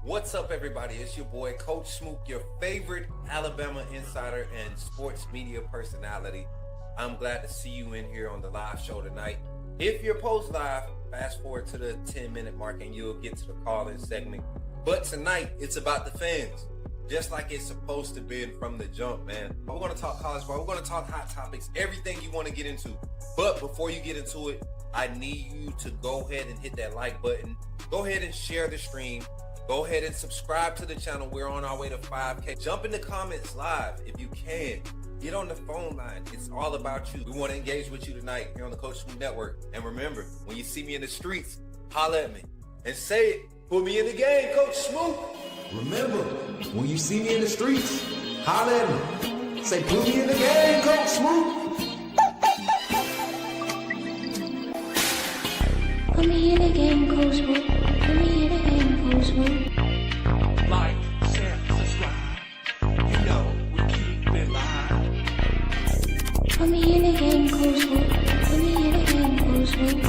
What's up, everybody? It's your boy, Coach Smook, your favorite Alabama insider and sports media personality. I'm glad to see you in here on the live show tonight. If you're post live, fast forward to the 10-minute mark and you'll get to the call-in segment. But tonight, it's about the fans, just like it's supposed to be from the jump, man. We're going to talk college ball. We're going to talk hot topics, everything you want to get into. But before you get into it, I need you to go ahead and hit that like button. Go ahead and share the stream. Go ahead and subscribe to the channel. We're on our way to 5K. Jump in the comments live if you can. Get on the phone line. It's all about you. We want to engage with you tonight here on the Coach Smook Network. And remember, when you see me in the streets, holla at me and say it. Put me in the game, Coach Smook. Remember, when you see me in the streets, holla at me. Say, put me in the game, Coach Smook. Put me in the game, Coach Smook. Put me in the game, Coach Smook. Like, share, subscribe. You know we keep it live. Put me in the game, Coach Smook. Put me in the game, Coach Smook.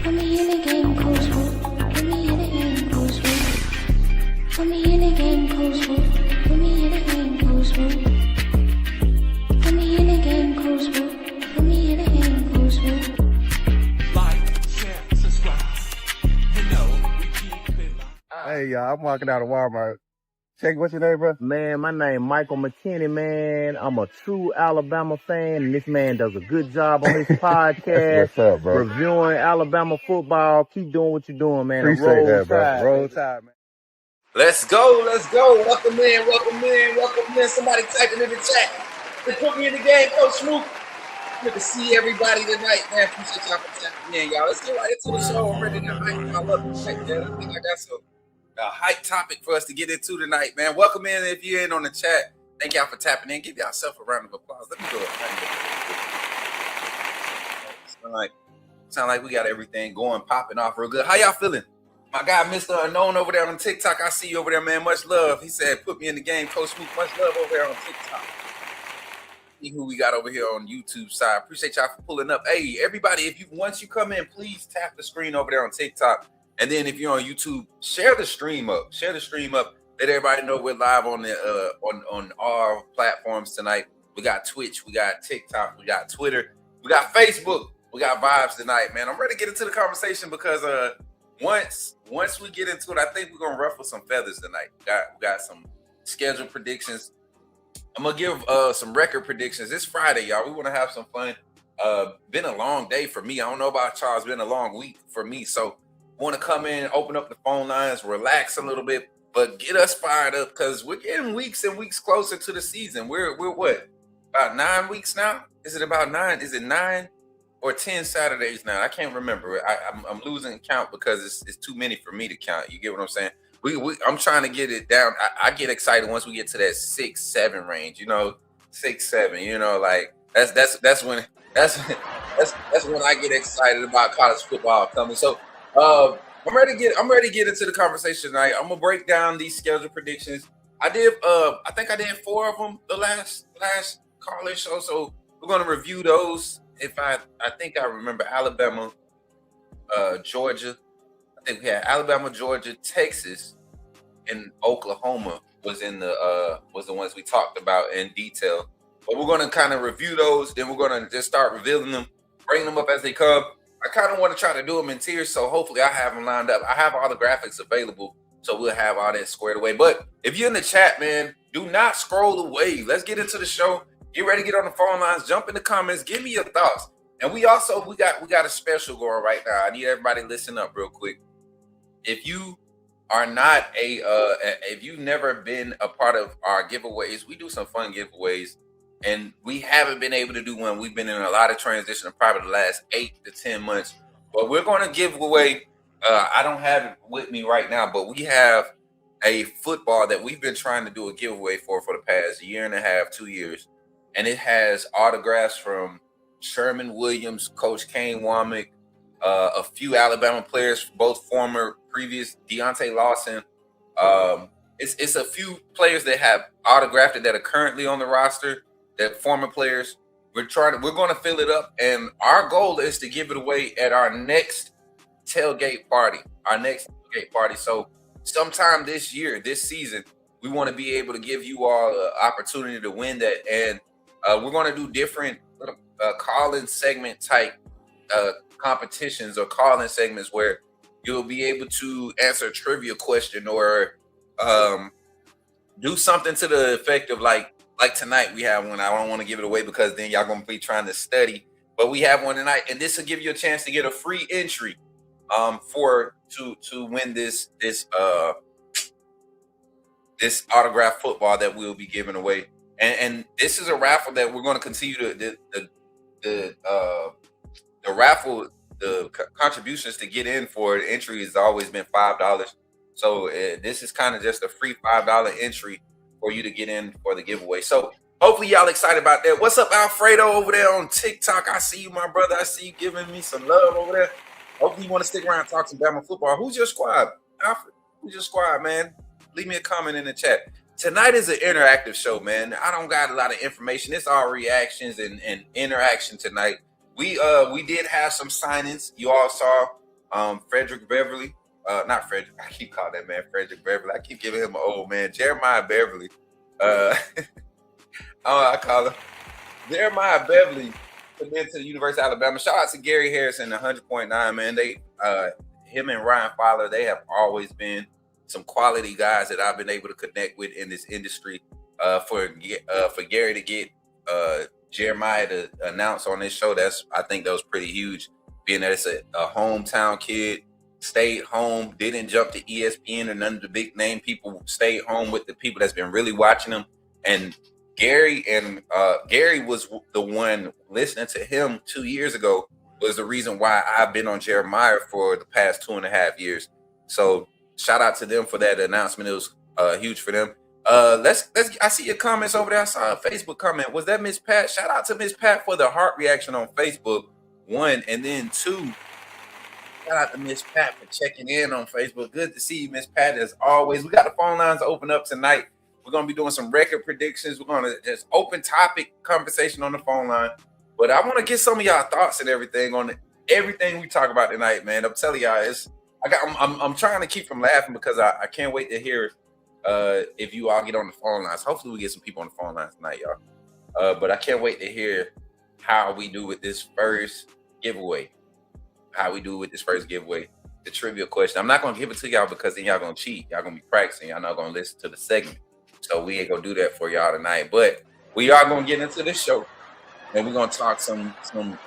Put me in the game, Coach Smook. Put me in the game, Coach Smook. Put me in the game, Coach Smook. Put me in the game, Coach Smook. Put me in the game, Coach Smook. Put me in the game, Coach Smook. Like, share, subscribe. You know we keep it live. Hey, y'all, I'm walking out of Walmart. Check, what's your name, bro? Man, my name Michael McKinney, man. I'm a true Alabama fan, and this man does a good job on his podcast. What's up, bro? Reviewing Alabama football. Keep doing what you're doing, man. Appreciate that, bro. Roll Tide, man. Let's go. Let's go. Welcome in. Welcome in. Welcome in. Somebody typing in the chat. They put me in the game, Coach Smook. Good to see everybody tonight, man. Appreciate y'all for tapping in, y'all. Let's get right into the show. I'm ready to hype my up tonight, man. I think I got some hype topic for us to get into tonight, man. Welcome in if you're in on the chat. Thank y'all for tapping in. Give yourself a round of applause. Let me go. Sound like we got everything going, popping off real good. How y'all feeling? My guy, Mr. Unknown over there on TikTok. I see you over there, man. Much love. He said, put me in the game, Coach Smook. Much love over there on TikTok. See who we got over here on YouTube side. Appreciate y'all for pulling up. Hey, everybody, once you come in, please tap the screen over there on TikTok. And then if you're on YouTube, share the stream up. Share the stream up. Let everybody know we're live on the on all platforms tonight. We got Twitch, we got TikTok, we got Twitter, we got Facebook, we got vibes tonight, man. I'm ready to get into the conversation because once we get into it, I think we're gonna ruffle some feathers tonight. We got some schedule predictions. I'm gonna give some record predictions. It's Friday, y'all. We want to have some fun. Been a long day for me. I don't know about y'all. It's been a long week for me. So want to come in, open up the phone lines, relax a little bit, but get us fired up because we're getting weeks and weeks closer to the season. We're what, about 9 weeks now? Is it about 9? Is it 9 or 10 Saturdays now? I can't remember. I'm losing count because it's too many for me to count. You get what I'm saying? I'm trying to get it down. I get excited once we get to that 6-7 range. You know, 6-7. You know, like that's when I get excited about college football coming. So I'm ready to get into the conversation tonight. I'm gonna break down these schedule predictions. I think I did 4 of them the last call-in show. So we're gonna review those. I think I remember Alabama, Georgia. I think we had Alabama, Georgia, Texas, and Oklahoma was the ones we talked about in detail. But we're gonna kind of review those. Then we're gonna just start revealing them, bring them up as they come. I kind of want to try to do them in tiers, so hopefully I have them lined up. I have all the graphics available, so we'll have all that squared away. But if you're in the chat, man, do not scroll away. Let's get into the show. Get ready to get on the phone lines. Jump in the comments. Give me your thoughts. And we got a special going right now. I need everybody to listen up real quick. If you are not if you've never been a part of our giveaways, we do some fun giveaways. And we haven't been able to do one. We've been in a lot of transition in probably the last 8 to 10 months. But we're going to give away, I don't have it with me right now, but we have a football that we've been trying to do a giveaway for the past 1.5 to 2 years. And it has autographs from Sherman Williams, Coach Kane Womack, a few Alabama players, both former, previous, Deontay Lawson. It's a few players that have autographed it that are currently on the roster. That former players, we're going to fill it up, and our goal is to give it away at our next tailgate party. tailgate party. So sometime this year, this season, we want to be able to give you all an opportunity to win that. And we're going to do different call-in segment type competitions or call-in segments where you'll be able to answer a trivia question or do something to the effect of like tonight we have one. I don't want to give it away because then y'all gonna be trying to study, but we have one tonight, and this will give you a chance to get a free entry to win this autographed football that we'll be giving away. And this is a raffle that we're going to continue to the raffle. The contributions to get in for the entry has always been $5. So this is kind of just a free $5 entry for you to get in for the giveaway. So hopefully y'all excited about that. What's up, Alfredo, over there on TikTok? I see you, my brother. I see you giving me some love over there. Hopefully you want to stick around and talk some Bama football. Who's your squad, Alfred? Who's your squad, man? Leave me a comment in the chat. Tonight is an interactive show, man. I don't got a lot of information. It's all reactions and interaction tonight. We did have some signings. You all saw Frederick Beverly. Not Frederick. I keep calling that man Frederick Beverly. I keep giving him an old man. Jeremiah Beverly. I call him Jeremiah Beverly. Committed to the University of Alabama. Shout out to Gary Harrison, 100.9, man. They, him and Ryan Fowler, they have always been some quality guys that I've been able to connect with in this industry. For Gary to get Jeremiah to announce on this show, I think that was pretty huge. Being that it's a hometown kid, stayed home, didn't jump to ESPN or none of the big name people, stayed home with the people that's been really watching him. And Gary was the one listening to him 2 years ago was the reason why I've been on Jeremiah for the past 2.5 years. So shout out to them for that announcement. It was huge for them. Let's I see your comments over there. I saw a Facebook comment. Was that Miss Pat? Shout out to Miss Pat for the heart reaction on Facebook. 1, and then 2. Shout out to Miss Pat for checking in on Facebook. Good to see you, Miss Pat, as always. We got the phone lines open up tonight. We're going to be doing some record predictions. We're going to just open topic conversation on the phone line. But I want to get some of y'all thoughts and everything on everything we talk about tonight, man. I'm telling y'all, I'm trying to keep from laughing because I can't wait to hear if you all get on the phone lines. Hopefully we get some people on the phone lines tonight, y'all. But I can't wait to hear how we do with this first giveaway. The trivia question. I'm not going to give it to y'all because then y'all going to cheat. Y'all going to be practicing. Y'all not going to listen to the segment. So we ain't going to do that for y'all tonight. But we are going to get into this show. And we're going to talk some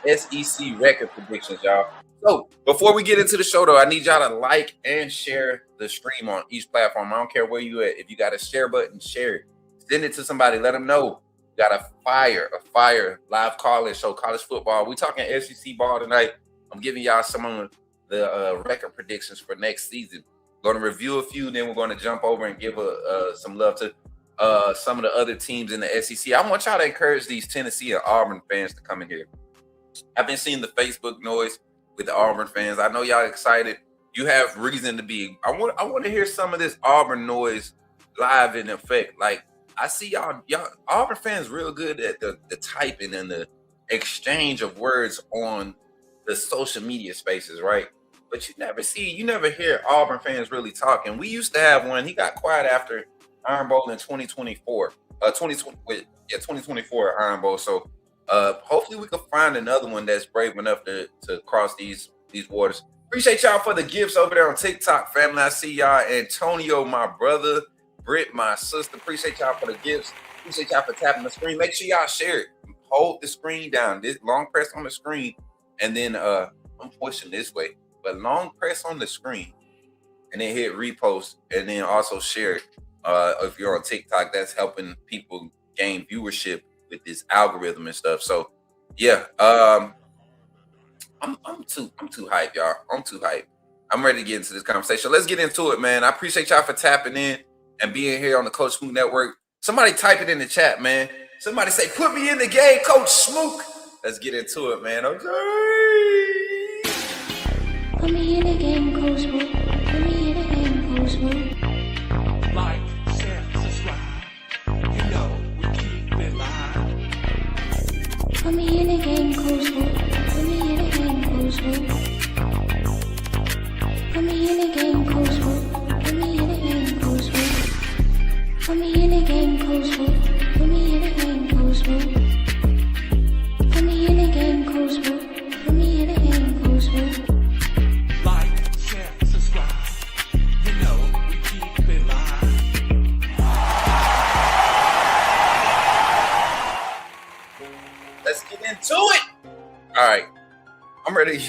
SEC record predictions, y'all. So before we get into the show, though, I need y'all to like and share the stream on each platform. I don't care where you at. If you got a share button, share it. Send it to somebody. Let them know. Got a fire live call-in show, college football. We talking SEC ball tonight. I'm giving y'all some of the record predictions for next season. Going to review a few, then we're going to jump over and give some love to some of the other teams in the SEC. I want y'all to encourage these Tennessee and Auburn fans to come in here. I've been seeing the Facebook noise with the Auburn fans. I know y'all excited. You have reason to be. I want to hear some of this Auburn noise live in effect. Like, I see y'all Auburn fans real good at the typing and the exchange of words on the social media spaces, right? But you never hear Auburn fans really talking. We used to have one. He got quiet after Iron Bowl in 2024. 2024 Iron Bowl. So hopefully we can find another one that's brave enough to cross these waters. Appreciate y'all for the gifts over there on TikTok, family. I see y'all. Antonio, my brother. Britt, my sister. Appreciate y'all for the gifts. Appreciate y'all for tapping the screen. Make sure y'all share it. Hold the screen down. This long press on the screen. And then I'm pushing this way. But long press on the screen. And then hit repost. And then also share it. If you're on TikTok, that's helping people gain viewership with this algorithm and stuff. So yeah. I'm too hyped, y'all. I'm too hyped. I'm ready to get into this conversation. Let's get into it, man. I appreciate y'all for tapping in and being here on the Coach Smook Network. Somebody type it in the chat, man. Somebody say, put me in the game, Coach Smook. Let's get into it, man. Okay. Put me in the game, Coach Smook. Put me in the game, Coach Smook. Like, share, subscribe. You know we keep it live. Put me in the game, Coach Smook. Put me in the game, Coach Smook. Put me me in the game, cold smoke. Put me in the game, cold smoke. Put me in the game, cold smoke. Put me in the game, cold smoke. Put me in the game, cold smoke. Put me in the game, cold smoke. Like, share, subscribe. You know, we keep it live. Let's get into it. All right, I'm ready.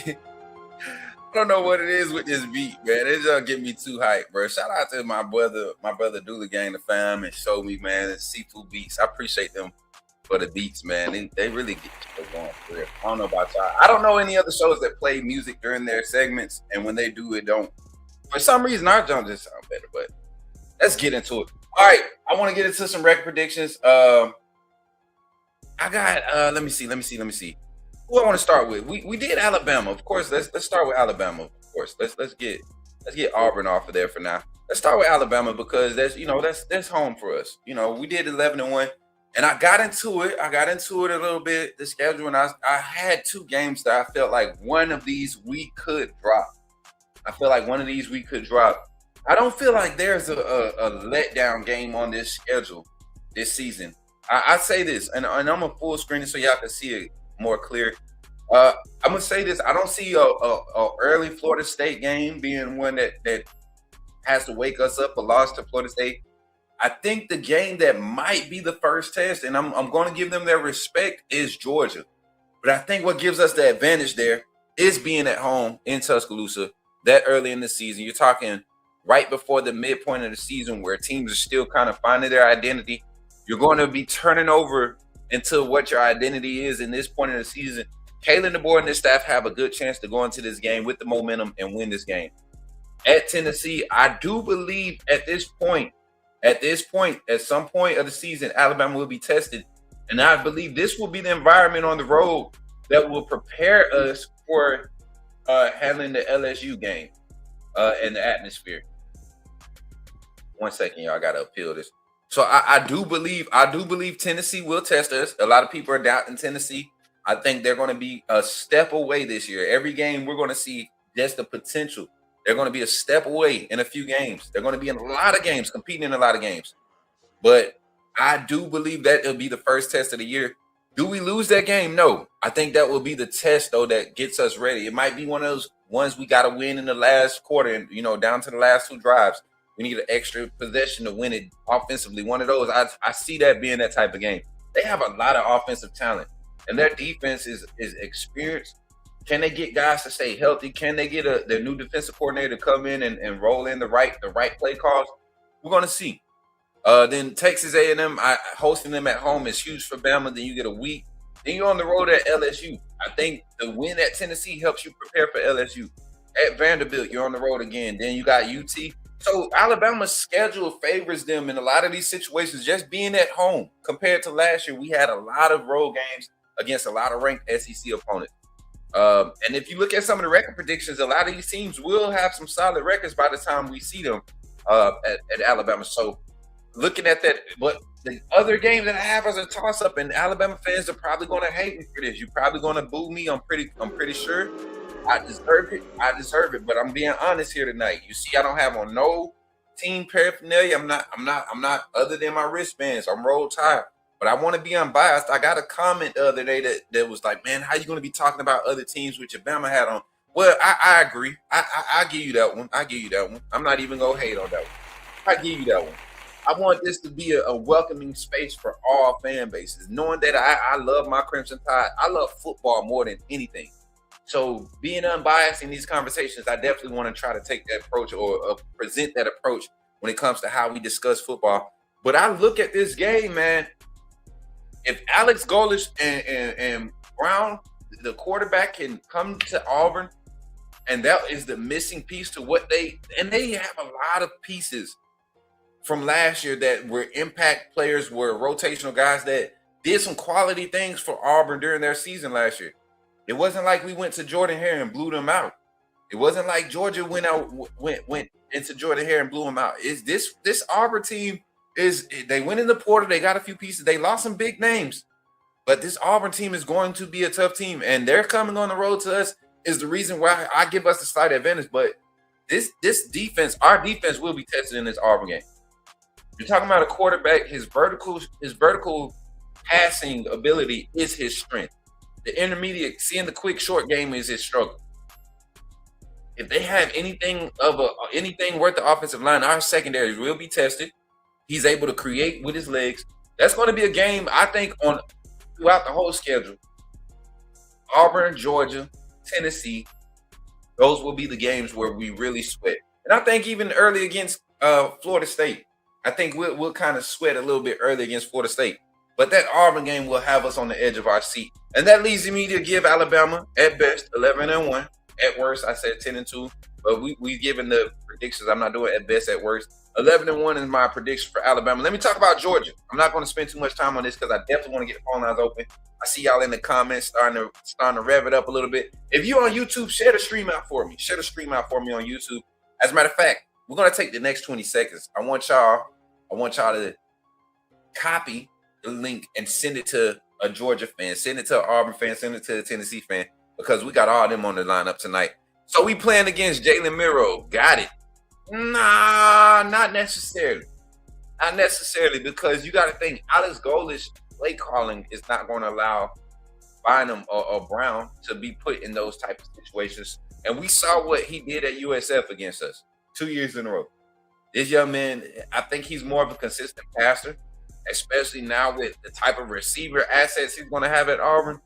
I don't know what it is with this beat, man. It just get me too hyped, bro. Shout out to my brother Dooley Gang, the fam, and Show Me, man. And Seafood Beats. I appreciate them for the beats, man. They really get you going for real. I don't know about y'all. I don't know any other shows that play music during their segments, and when they do, it don't. For some reason, our jump just sound better. But let's get into it. All right, I want to get into some record predictions. I got. Let me see. Who I want to start with? We did Alabama, of course. Let's start with Alabama, of course. Let's get Auburn off of there for now. Let's start with Alabama because that's home for us. You know, we did 11-1, and I got into it. A little bit, the schedule, and I had two games that I felt like one of these we could drop. I don't feel like there's a letdown game on this schedule this season. I say this, and I'm a full screen so y'all can see it more clear. I'm gonna say this. I don't see a early Florida State game being one that has to wake us up. A loss to Florida State. I think the game that might be the first test, and I'm going to give them their respect, is Georgia. But I think what gives us the advantage there is being at home in Tuscaloosa that early in the season. You're talking right before the midpoint of the season where teams are still kind of finding their identity. You're going to be turning over into what your identity is in this point of the season. Kalen DeBoer and his staff have a good chance to go into this game with the momentum and win this game. At Tennessee, I do believe at some point of the season, Alabama will be tested. And I believe this will be the environment on the road that will prepare us for handling the LSU game and the atmosphere. 1 second, y'all. I got to appeal this. So I do believe Tennessee will test us. A lot of people are doubting Tennessee. I think they're going to be a step away this year. Every game we're going to see just the potential. They're going to be a step away in a few games. They're going to be in a lot of games, competing in a lot of games. But I do believe that it'll be the first test of the year. Do we lose that game? No. I think that will be the test, though, that gets us ready. It might be one of those ones we got to win in the last quarter, and down to the last two drives. We need an extra possession to win it offensively. One of those, I see that being that type of game. They have a lot of offensive talent, and their defense is experienced. Can they get guys to stay healthy? Can they get their new defensive coordinator to come in and roll in the right play calls? We're going to see. Then Texas A&M, hosting them at home is huge for Bama. Then you get a week. Then you're on the road at LSU. I think the win at Tennessee helps you prepare for LSU. At Vanderbilt, you're on the road again. Then you got UT. So Alabama's schedule favors them in a lot of these situations, just being at home. Compared to last year, we had a lot of road games against a lot of ranked SEC opponents. And if you look at some of the record predictions, a lot of these teams will have some solid records by the time we see them at Alabama. So looking at that, but the other game that I have as a toss-up, and Alabama fans are probably going to hate me for this. You're probably going to boo me. I'm pretty sure. I deserve it, but I'm being honest here tonight. You see, I don't have on no team paraphernalia. I'm not other than my wristbands. I'm Roll Tide, but I want to be unbiased. I got a comment the other day that was like, man, how you going to be talking about other teams with your Bama hat on? Well, I agree. I give you that one. I'm not even going to hate on that one. I give you that one. I want this to be a welcoming space for all fan bases, knowing that I love my Crimson Tide. I love football more than anything. So being unbiased in these conversations, I definitely want to try to take that approach or present that approach when it comes to how we discuss football. But I look at this game, man. If Alex Golesh and Brown, the quarterback, can come to Auburn, and that is the missing piece to what they have a lot of pieces from last year that were impact players, were rotational guys that did some quality things for Auburn during their season last year. It wasn't like we went to Jordan Hare and blew them out. It wasn't like Georgia went into Jordan Hare and blew them out. Is this Auburn team they went in the portal, they got a few pieces, they lost some big names, but this Auburn team is going to be a tough team, and they're coming on the road to us is the reason why I give us the slight advantage. But this defense, our defense will be tested in this Auburn game. You're talking about a quarterback. His vertical passing ability is his strength. The intermediate, seeing the quick short game is his struggle. If they have anything worth the offensive line, our secondaries will be tested. He's able to create with his legs. That's going to be a game, I think, on throughout the whole schedule. Auburn, Georgia, Tennessee, those will be the games where we really sweat. And I think even early against Florida State, I think we'll kind of sweat a little bit early against Florida State. But that Auburn game will have us on the edge of our seat. And that leads me to give Alabama, at best, 11-1. At worst, I said 10-2. But we've given the predictions. I'm not doing at best, at worst. 11-1 is my prediction for Alabama. Let me talk about Georgia. I'm not going to spend too much time on this because I definitely want to get the phone lines open. I see y'all in the comments starting to rev it up a little bit. If you're on YouTube, share the stream out for me. Share the stream out for me on YouTube. As a matter of fact, we're going to take the next 20 seconds. I want y'all to copy the link and send it to a Georgia fan, send it to an Auburn fan, send it to a Tennessee fan, because we got all of them on the lineup tonight. So we playing against Jalen Miro. Got it. Nah, not necessarily. Not necessarily, because you got to think Alex Golesh play calling is not going to allow Bynum or Brown to be put in those type of situations. And we saw what he did at USF against us 2 years in a row. This young man, I think he's more of a consistent passer, especially now with the type of receiver assets he's going to have at Auburn.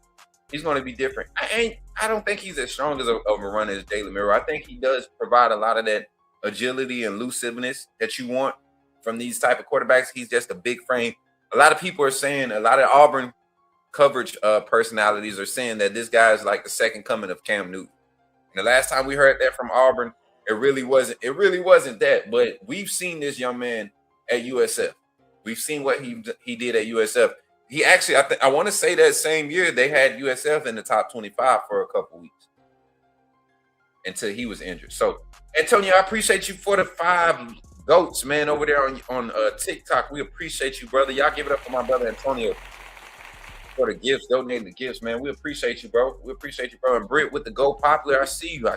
He's going to be different. I don't think he's as strong as of a runner as Jalen Miro. I think he does provide a lot of that agility and elusiveness that you want from these type of quarterbacks. He's just a big frame. A lot of people are saying, a lot of Auburn coverage personalities are saying that this guy is like the second coming of Cam Newton. And the last time we heard that from Auburn, it really wasn't that. But we've seen this young man at USF. We've seen what he did at USF. He actually, I want to say that same year they had USF in the top 25 for a couple weeks until he was injured. So, Antonio, I appreciate you for the 5 goats, man, over there on TikTok. We appreciate you, brother. Y'all give it up for my brother Antonio for the gifts, donating the gifts, man. We appreciate you, bro. We appreciate you, bro. And Britt with the Go Popular, I see you.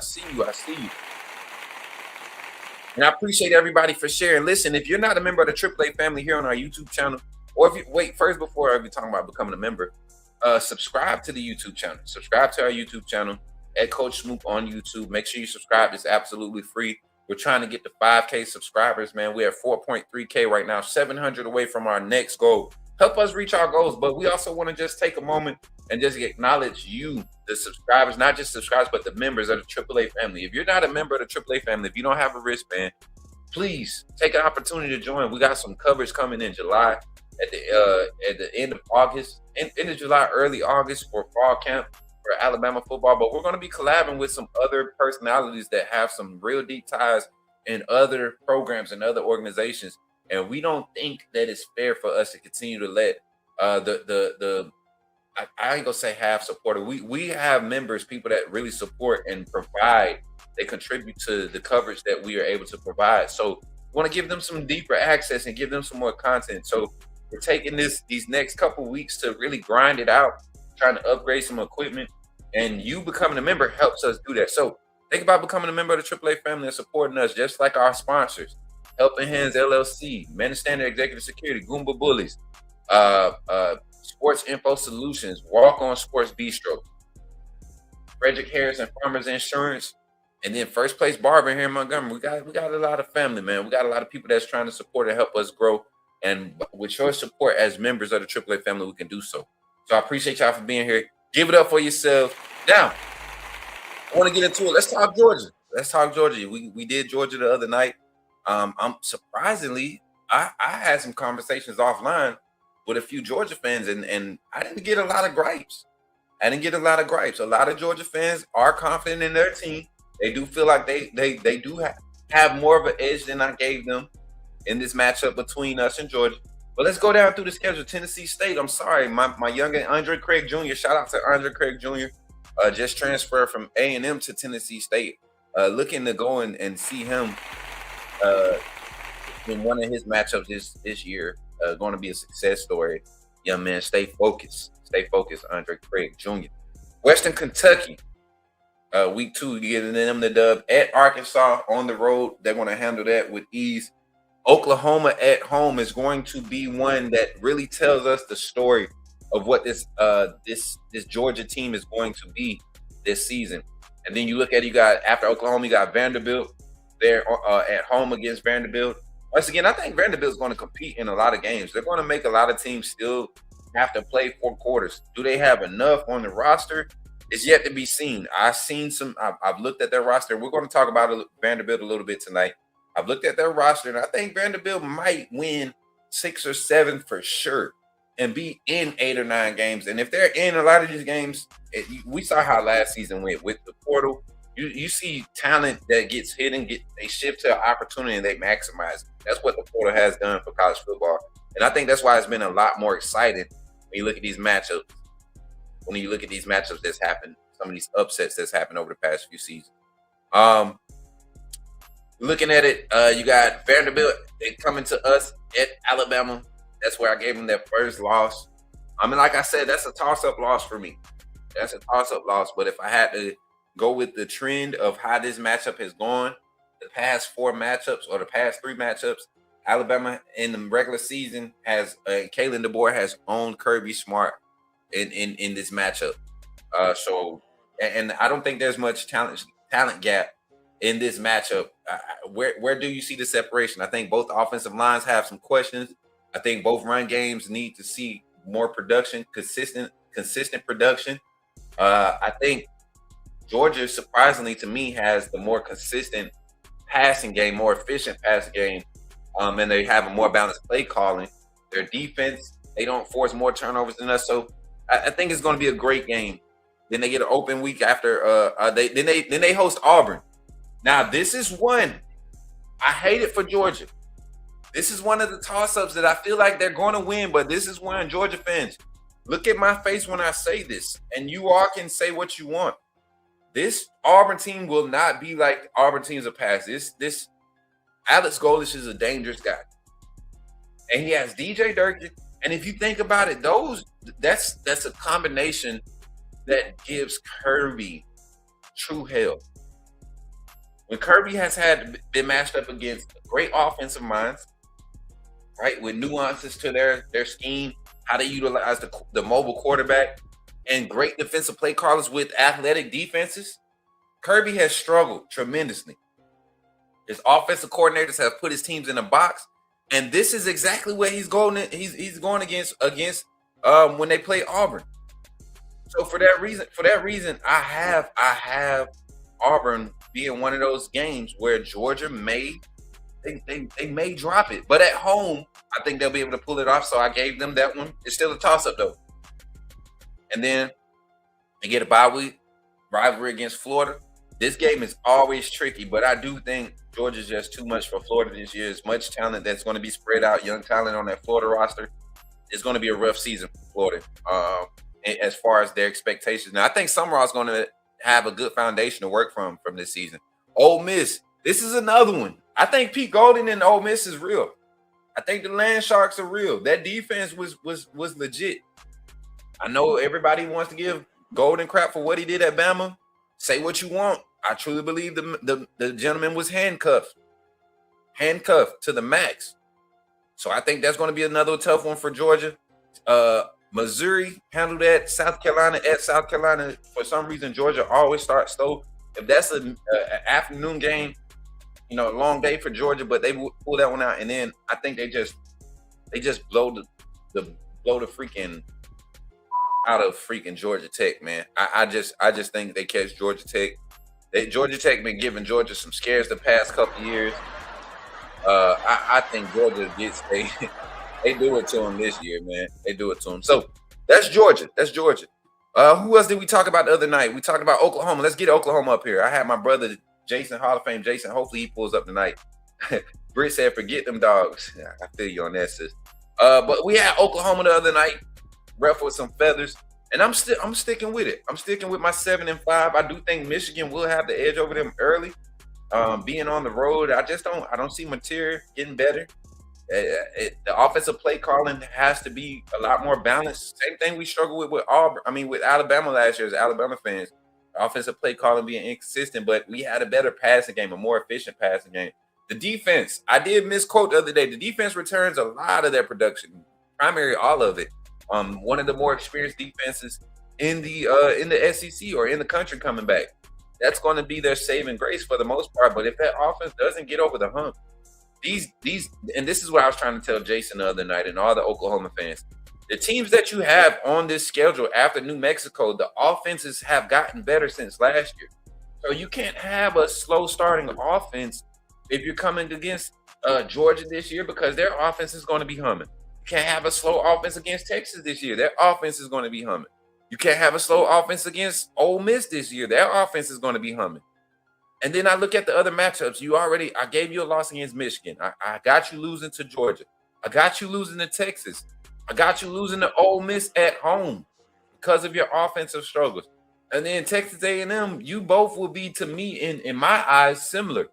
And I appreciate everybody for sharing. Listen, if you're not a member of the AAA family here on our YouTube channel, or if you wait first before I be talking about becoming a member, subscribe to the YouTube channel. Subscribe to our YouTube channel at Coach Smook on YouTube. Make sure you subscribe. It's absolutely free. We're trying to get to 5K subscribers, man. We're at 4.3K right now, 700 away from our next goal. Help us reach our goals, but we also want to just take a moment and just acknowledge you, the subscribers, not just subscribers, but the members of the AAA family. If you're not a member of the AAA family, if you don't have a wristband, please take an opportunity to join. We got some coverage coming in July at the end of August, end of July, early August for fall camp for Alabama football. But we're going to be collabing with some other personalities that have some real deep ties in other programs and other organizations. And we don't think that it's fair for us to continue to let I ain't gonna say half supporter. We have members, people that really support and provide. They contribute to the coverage that we are able to provide. So we want to give them some deeper access and give them some more content. So we're taking these next couple weeks to really grind it out, trying to upgrade some equipment. And you becoming a member helps us do that. So think about becoming a member of the AAA family and supporting us, just like our sponsors. Helping Hands LLC, Men Standard Executive Security, Goomba Bullies, Sports Info Solutions, Walk On Sports Bistro, Frederick Harris and Farmers Insurance, and then First Place Barber here in Montgomery. We got a lot of family, man. We got a lot of people that's trying to support and help us grow. And with your support as members of the AAA family, we can do so. So I appreciate y'all for being here. Give it up for yourselves. Now, I want to get into it. Let's talk Georgia. We did Georgia the other night. I'm surprisingly, I had some conversations offline with a few Georgia fans, and I didn't get a lot of gripes. A lot of Georgia fans are confident in their team. They do feel like they do have more of an edge than I gave them in this matchup between us and Georgia. But let's go down through the schedule. Tennessee State, I'm sorry, my young Andre Craig Jr., shout out to Andre Craig Jr., just transferred from A&M to Tennessee State. Looking to go and see him in one of his matchups this year, going to be a success story. Young man, stay focused, Andre Craig Jr. Western Kentucky, Week 2, getting them the dub at Arkansas on the road. They're going to handle that with ease. Oklahoma at home is going to be one that really tells us the story of what this Georgia team is going to be this season. And then you look at after Oklahoma, you got Vanderbilt there at home against Vanderbilt. Once again, I think Vanderbilt's going to compete in a lot of games. They're going to make a lot of teams still have to play 4 quarters. Do they have enough on the roster? It's yet to be seen. I've looked at their roster. We're going to talk about Vanderbilt a little bit tonight. I've looked at their roster, and I think Vanderbilt might win 6 or 7 for sure and be in 8 or 9 games. And if they're in a lot of these games, we saw how last season went with the portal. You see talent that gets hidden, they shift to an opportunity and they maximize it. That's what the portal has done for college football. And I think that's why it's been a lot more exciting when you look at these matchups. When you look at these matchups that's happened, some of these upsets that's happened over the past few seasons. Looking at it, you got Vanderbilt. They coming to us at Alabama. That's where I gave them their first loss. I mean, like I said, that's a toss-up loss for me. That's a toss-up loss. But if I had to go with the trend of how this matchup has gone, the past 4 matchups or the past 3 matchups, Alabama in the regular season has Kalen DeBoer has owned Kirby Smart in this matchup. And I don't think there's much talent gap in this matchup. Where do you see the separation? I think both offensive lines have some questions. I think both run games need to see more production, consistent production. I think Georgia, surprisingly to me, has the more consistent passing game, more efficient passing game, and they have a more balanced play calling. Their defense, they don't force more turnovers than us. So I think it's going to be a great game. Then they get an open week after. They host Auburn. Now this is one I hate it for Georgia. This is one of the toss-ups that I feel like they're going to win, but this is one, Georgia fans, look at my face when I say this, and you all can say what you want. This Auburn team will not be like Auburn teams of past. This Alex Golesh is a dangerous guy, and he has DJ Durkin. And if you think about it, that's a combination that gives Kirby true hell. When Kirby has been matched up against great offensive minds, right, with nuances to their scheme, how they utilize the mobile quarterback, and great defensive play callers with athletic defenses, Kirby has struggled tremendously. His offensive coordinators have put his teams in a box, and this is exactly what he's going against when they play Auburn. So for that reason, I have Auburn being one of those games where Georgia may drop it, but at home I think they'll be able to pull it off. So I gave them that one. It's still a toss-up though. And then they get a bye week rivalry against Florida. This game is always tricky, but I do think Georgia's just too much for Florida this year. As much talent that's going to be spread out, young talent on that Florida roster. It's going to be a rough season for Florida as far as their expectations. Now I think Summerall's going to have a good foundation to work from this season. Ole Miss, this is another one. I think Pete Golding and Ole Miss is real. I think the Land Sharks are real. That defense was legit. I know everybody wants to give Golden crap for what he did at Bama. Say what you want. I truly believe the gentleman was handcuffed to the max. So I think that's going to be another tough one for Georgia. Missouri handled that. South Carolina at South Carolina. For some reason, Georgia always starts slow. If that's an afternoon game, a long day for Georgia, but they pull that one out, and then I think they just blow the freaking out of freaking Georgia Tech, man. I just think they catch Georgia Tech. Georgia Tech been giving Georgia some scares the past couple years. I think Georgia gets they do it to them this year, man. They do it to them. So that's Georgia. Who else did we talk about the other night? We talked about Oklahoma. Let's get Oklahoma up here. I had my brother Jason, Hall of Fame Jason. Hopefully he pulls up tonight. Britt said, "Forget them dogs." Yeah, I feel you on that, sis. But we had Oklahoma the other night, ref with some feathers, and I'm sticking with it. I'm sticking with my 7-5. I do think Michigan will have the edge over them early. Being on the road, I don't see material getting better. The offensive play calling has to be a lot more balanced. Same thing we struggled with Auburn. With Alabama last year as Alabama fans. offensive play calling being inconsistent, but we had a better passing game, a more efficient passing game. The defense, I did misquote the other day. The defense returns a lot of their production, primarily all of it. One of the more experienced defenses in the SEC or in the country coming back. That's going to be their saving grace for the most part. But if that offense doesn't get over the hump, these and this is what I was trying to tell Jason the other night and all the Oklahoma fans. The teams that you have on this schedule after New Mexico, the offenses have gotten better since last year. So you can't have a slow starting offense if you're coming against Georgia this year, because their offense is going to be humming. You can't have a slow offense against Texas this year. Their offense is going to be humming. You can't have a slow offense against Ole Miss this year. Their offense is going to be humming. And then I look at the other matchups. I gave you a loss against Michigan. I got you losing to Georgia. I got you losing to Texas. I got you losing to Ole Miss at home because of your offensive struggles. And then Texas A&M, you both will be, to me, in my eyes, similar.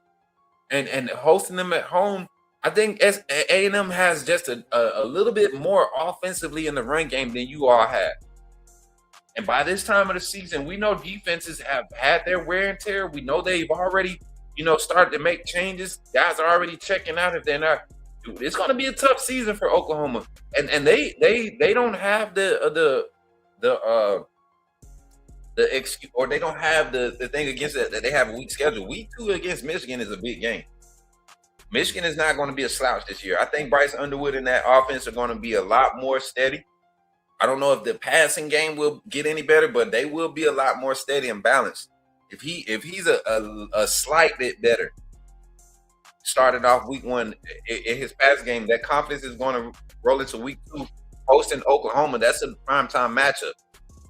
And hosting them at home, I think A&M has just a little bit more offensively in the run game than you all have. And by this time of the season, we know defenses have had their wear and tear. We know they've already, started to make changes. Guys are already checking out if they're not. Dude, it's going to be a tough season for Oklahoma, and they don't have the excuse, or they don't have the thing against it that they have a weak schedule. Week 2 against Michigan is a big game. Michigan is not going to be a slouch this year. I think Bryce Underwood and that offense are going to be a lot more steady. I don't know if the passing game will get any better, but they will be a lot more steady and balanced. If he's a slight bit better, started off week 1 in his pass game, that confidence is going to roll into week 2, hosting Oklahoma. That's a primetime matchup.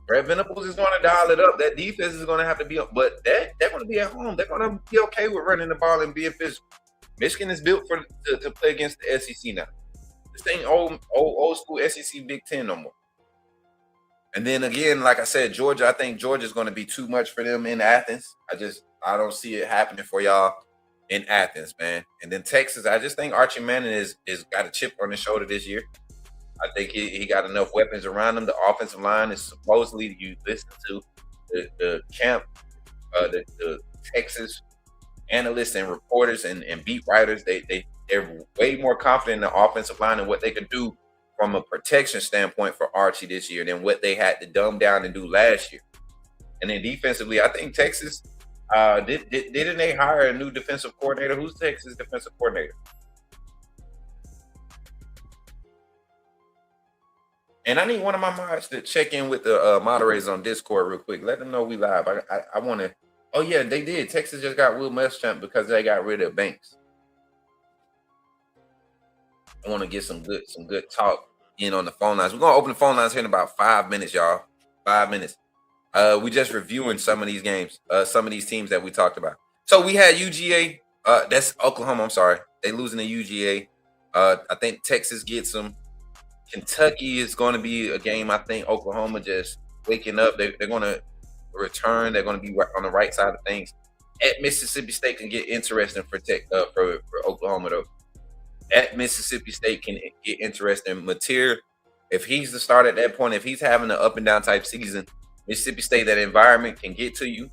Brett Venables is going to dial it up. That defense is going to have to be up, but they're going to be at home. They're going to be okay with running the ball and being physical. Michigan is built to play against the SEC now. This ain't old school SEC Big Ten no more. And then again, like I said, Georgia, I think Georgia is going to be too much for them in Athens. I don't see it happening for y'all in Athens, man. And then Texas, I just think Archie Manning is got a chip on his shoulder this year. I think he got enough weapons around him. The offensive line is supposedly, you listen to the camp, the Texas analysts and reporters and beat writers, they're way more confident in the offensive line and what they could do from a protection standpoint for Archie this year than what they had to dumb down and do last year. And then defensively, I think Texas, didn't they hire a new defensive coordinator? Who's Texas' defensive coordinator? And I need one of my mods to check in with the moderators on Discord real quick. Let them know we live. I want to. Oh yeah, they did. Texas just got Will Muschamp because they got rid of Banks. I want to get some good talk in on the phone lines. We're gonna open the phone lines here in about 5 minutes, y'all. 5 minutes. We just reviewing some of these games, some of these teams that we talked about. So we had UGA. That's Oklahoma. I'm sorry, they losing to UGA. I think Texas gets them. Kentucky is going to be a game. I think Oklahoma just waking up. They're going to return. They're going to be on the right side of things. At Mississippi State can get interesting for Oklahoma though. At Mississippi State can get interesting. Mateer, if he's the start at that point, if he's having an up and down type season, Mississippi State, that environment can get to you.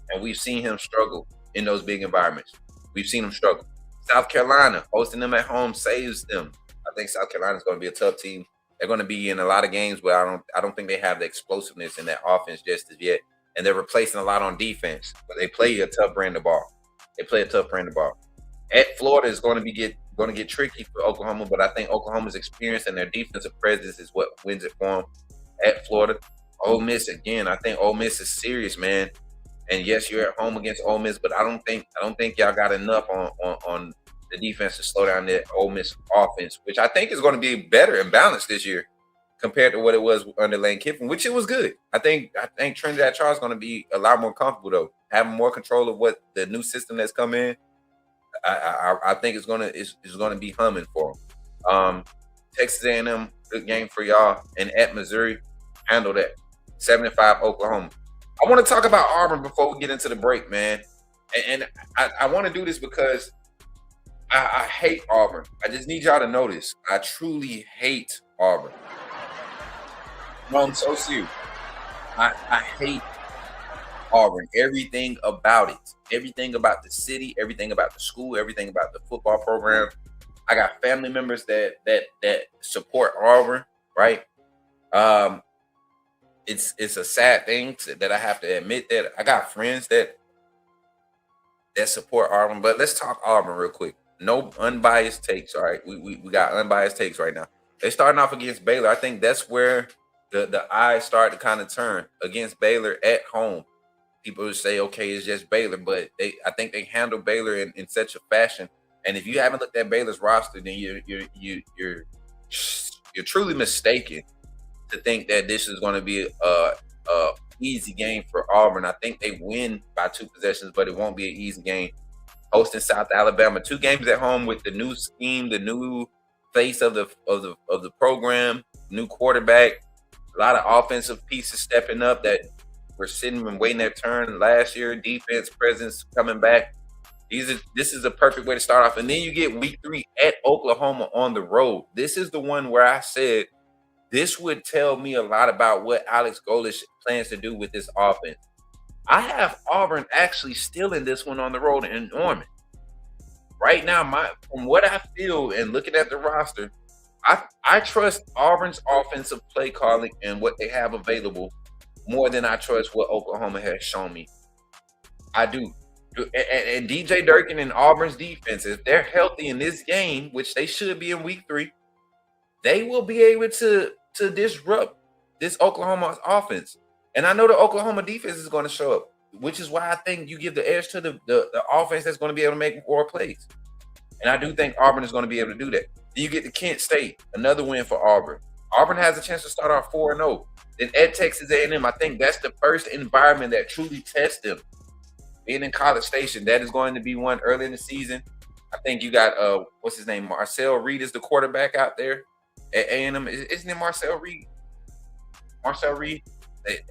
And we've seen him struggle in those big environments. We've seen him struggle. South Carolina, hosting them at home saves them. I think South Carolina is going to be a tough team. They're going to be in a lot of games, but I don't think they have the explosiveness in that offense just as yet. And they're replacing a lot on defense, but they play a tough brand of ball. At Florida is going to get tricky for Oklahoma, but I think Oklahoma's experience and their defensive presence is what wins it for them. At Florida, Ole Miss again. I think Ole Miss is serious, man. And yes, you're at home against Ole Miss, but I don't think y'all got enough on the defense to slow down that Ole Miss offense, which I think is going to be better and balanced this year compared to what it was under Lane Kiffin, which it was good. I think Trinidad Charles is going to be a lot more comfortable though, having more control of what the new system that's come in. I think it's gonna be humming for them. Texas A&M, good game for y'all, and at Missouri, handle that. 75 Oklahoma. I want to talk about Auburn before we get into the break, man. And I want to do this because I hate Auburn. I just need y'all to know this. I truly hate Auburn. No, I'm so serious. I hate Auburn. Everything about it. Everything about the city, everything about the school, everything about the football program. I got family members that support Auburn, right? It's a sad thing that I have to admit that I got friends that support Auburn, but let's talk Auburn real quick. No unbiased takes, all right? We got unbiased takes right now. They starting off against Baylor. I think that's where the eyes start to kind of turn against Baylor at home. People would say, okay, it's just Baylor, but I think they handle Baylor in such a fashion. And if you haven't looked at Baylor's roster, then you're truly mistaken to think that this is going to be a easy game for Auburn. I think they win by 2 possessions, but it won't be an easy game. Hosting South Alabama, 2 games at home with the new scheme, the new face of the program, new quarterback, a lot of offensive pieces stepping up that were sitting and waiting their turn last year. Defense presence coming back. This is a perfect way to start off. And then you get week 3 at Oklahoma on the road. This is the one where I said this would tell me a lot about what Alex Golesh plans to do with this offense. I have Auburn actually still in this one on the road in Norman. Right now, from what I feel and looking at the roster, I trust Auburn's offensive play calling and what they have available more than I trust what Oklahoma has shown me. I do. And DJ Durkin and Auburn's defense, if they're healthy in this game, which they should be in week 3, they will be able to disrupt this Oklahoma offense. And I know the Oklahoma defense is going to show up, which is why I think you give the edge to the offense that's going to be able to make more plays. And I do think Auburn is going to be able to do that. Then you get to Kent State, another win for Auburn. Auburn has a chance to start off 4-0. Then at Texas A&M, I think that's the first environment that truly tests them. Being in College Station, that is going to be one early in the season. I think you got what's his name? Marcel Reed is the quarterback out there at A&M. Isn't it Marcel Reed? Marcel Reed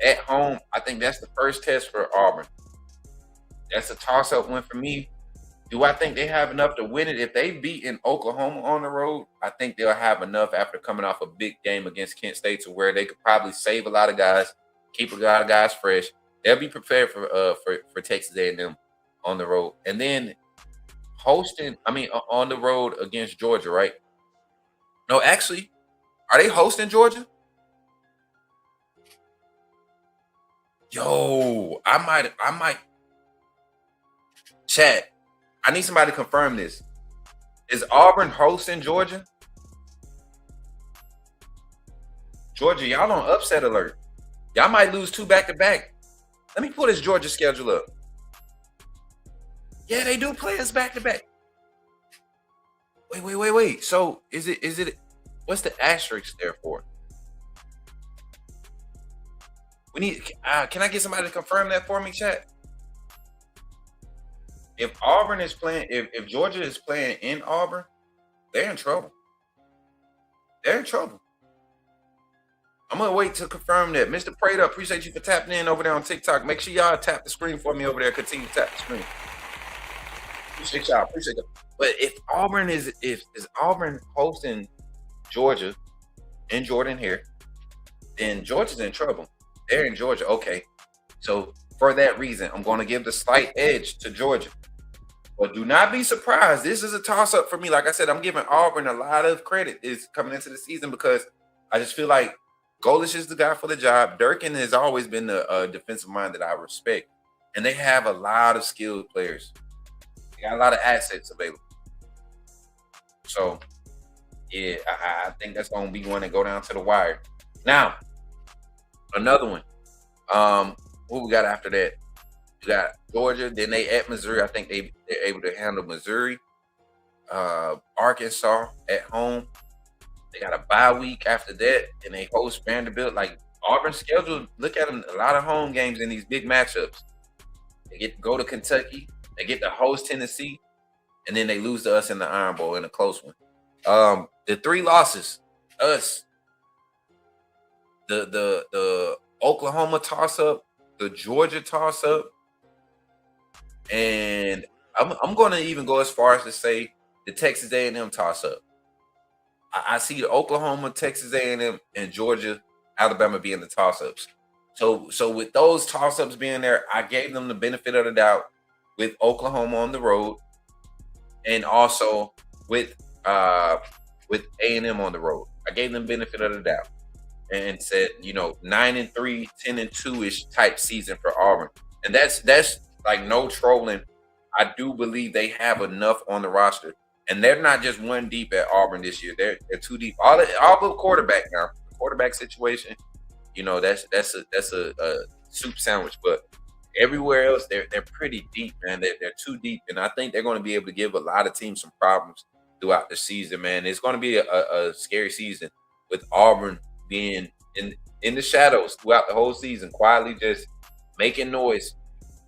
at home. I think that's the first test for Auburn. That's a toss-up win for me. Do I think they have enough to win it? If they beat in Oklahoma on the road, I think they'll have enough after coming off a big game against Kent State to where they could probably save a lot of guys, keep a lot of guys fresh. They'll be prepared for Texas A&M on the road. And then on the road against Georgia, right? No, actually, are they hosting Georgia? Yo, I might. Chat, I need somebody to confirm this. Is Auburn hosting Georgia? Georgia, y'all on upset alert. Y'all might lose 2 back-to-back. Let me pull this Georgia schedule up. Yeah, they do play us back-to-back. Wait. So is it what's the asterisk there for? We need can I get somebody to confirm that for me, chat? If Auburn is playing, if Georgia is playing in Auburn, they're in trouble. They're in trouble. I'm going to wait to confirm that. Mr. Prada, appreciate you for tapping in over there on TikTok. Make sure y'all tap the screen for me over there. Continue to tap the screen. Appreciate y'all. Appreciate it. But if Auburn is Auburn hosting Georgia in Jordan here, then Georgia's in trouble. They're in Georgia. Okay. So for that reason, I'm going to give the slight edge to Georgia. But do not be surprised. This is a toss-up for me. Like I said, I'm giving Auburn a lot of credit is coming into the season because I just feel like Golesh is the guy for the job. Durkin has always been the defensive mind that I respect. And they have a lot of skilled players. They got a lot of assets available. So, yeah, I think that's going to be one that go down to the wire. Now, another one. What we got after that? We got Georgia. Then they at Missouri. I think they're able to handle Missouri. Arkansas at home. They got a bye week after that, and they host Vanderbilt. Like Auburn's schedule, look at them, a lot of home games in these big matchups. They get to go to Kentucky. They get to host Tennessee, and then they lose to us in the Iron Bowl in a close one. The 3 losses, us, the Oklahoma toss-up, the Georgia toss-up, and I'm going to even go as far as to say the Texas A&M toss-up. I see the Oklahoma, Texas A&M, and Georgia, Alabama being the toss-ups. So with those toss-ups being there, I gave them the benefit of the doubt with Oklahoma on the road, and also with A&M on the road. I gave them benefit of the doubt and said, 9-3, 10-2-ish type season for Auburn. And that's like no trolling. I do believe they have enough on the roster. And they're not just one deep at Auburn this year. They're two deep. All but quarterback now. The quarterback situation, that's a soup sandwich. But everywhere else, they're pretty deep, man. They're too deep. And I think they're going to be able to give a lot of teams some problems throughout the season, man. It's going to be a scary season with Auburn being in the shadows throughout the whole season, quietly making noise,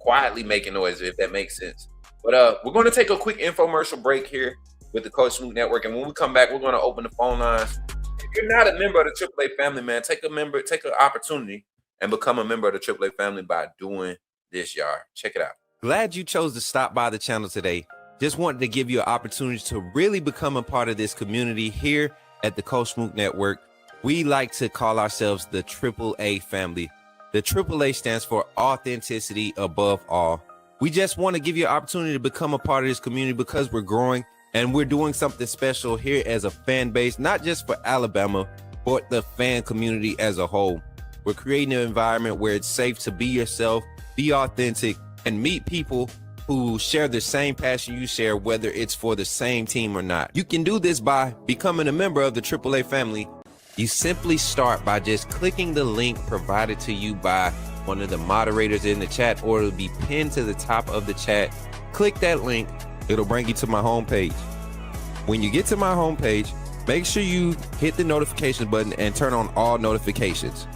if that makes sense. But we're going to take a quick infomercial break here with the Coach Smook Network, and when we come back, we're going to open the phone lines. If you're not a member of the AAA family, man, take an opportunity and become a member of the AAA family by doing this, y'all. Check it out. Glad you chose to stop by the channel today. Just wanted to give you an opportunity to really become a part of this community here at the Coach Smook Network. We like to call ourselves the AAA family. The AAA stands for authenticity above all. We just want to give you an opportunity to become a part of this community because we're growing and we're doing something special here as a fan base, not just for Alabama, but the fan community as a whole. We're creating an environment where it's safe to be yourself, be authentic, and meet people who share the same passion you share, whether it's for the same team or not. You can do this by becoming a member of the AAA family. You simply start by just clicking the link provided to you by one of the moderators in the chat, or it'll be pinned to the top of the chat. Click that link. It'll bring you to my homepage. When you get to my homepage, make sure you hit the notification button and turn on all notifications.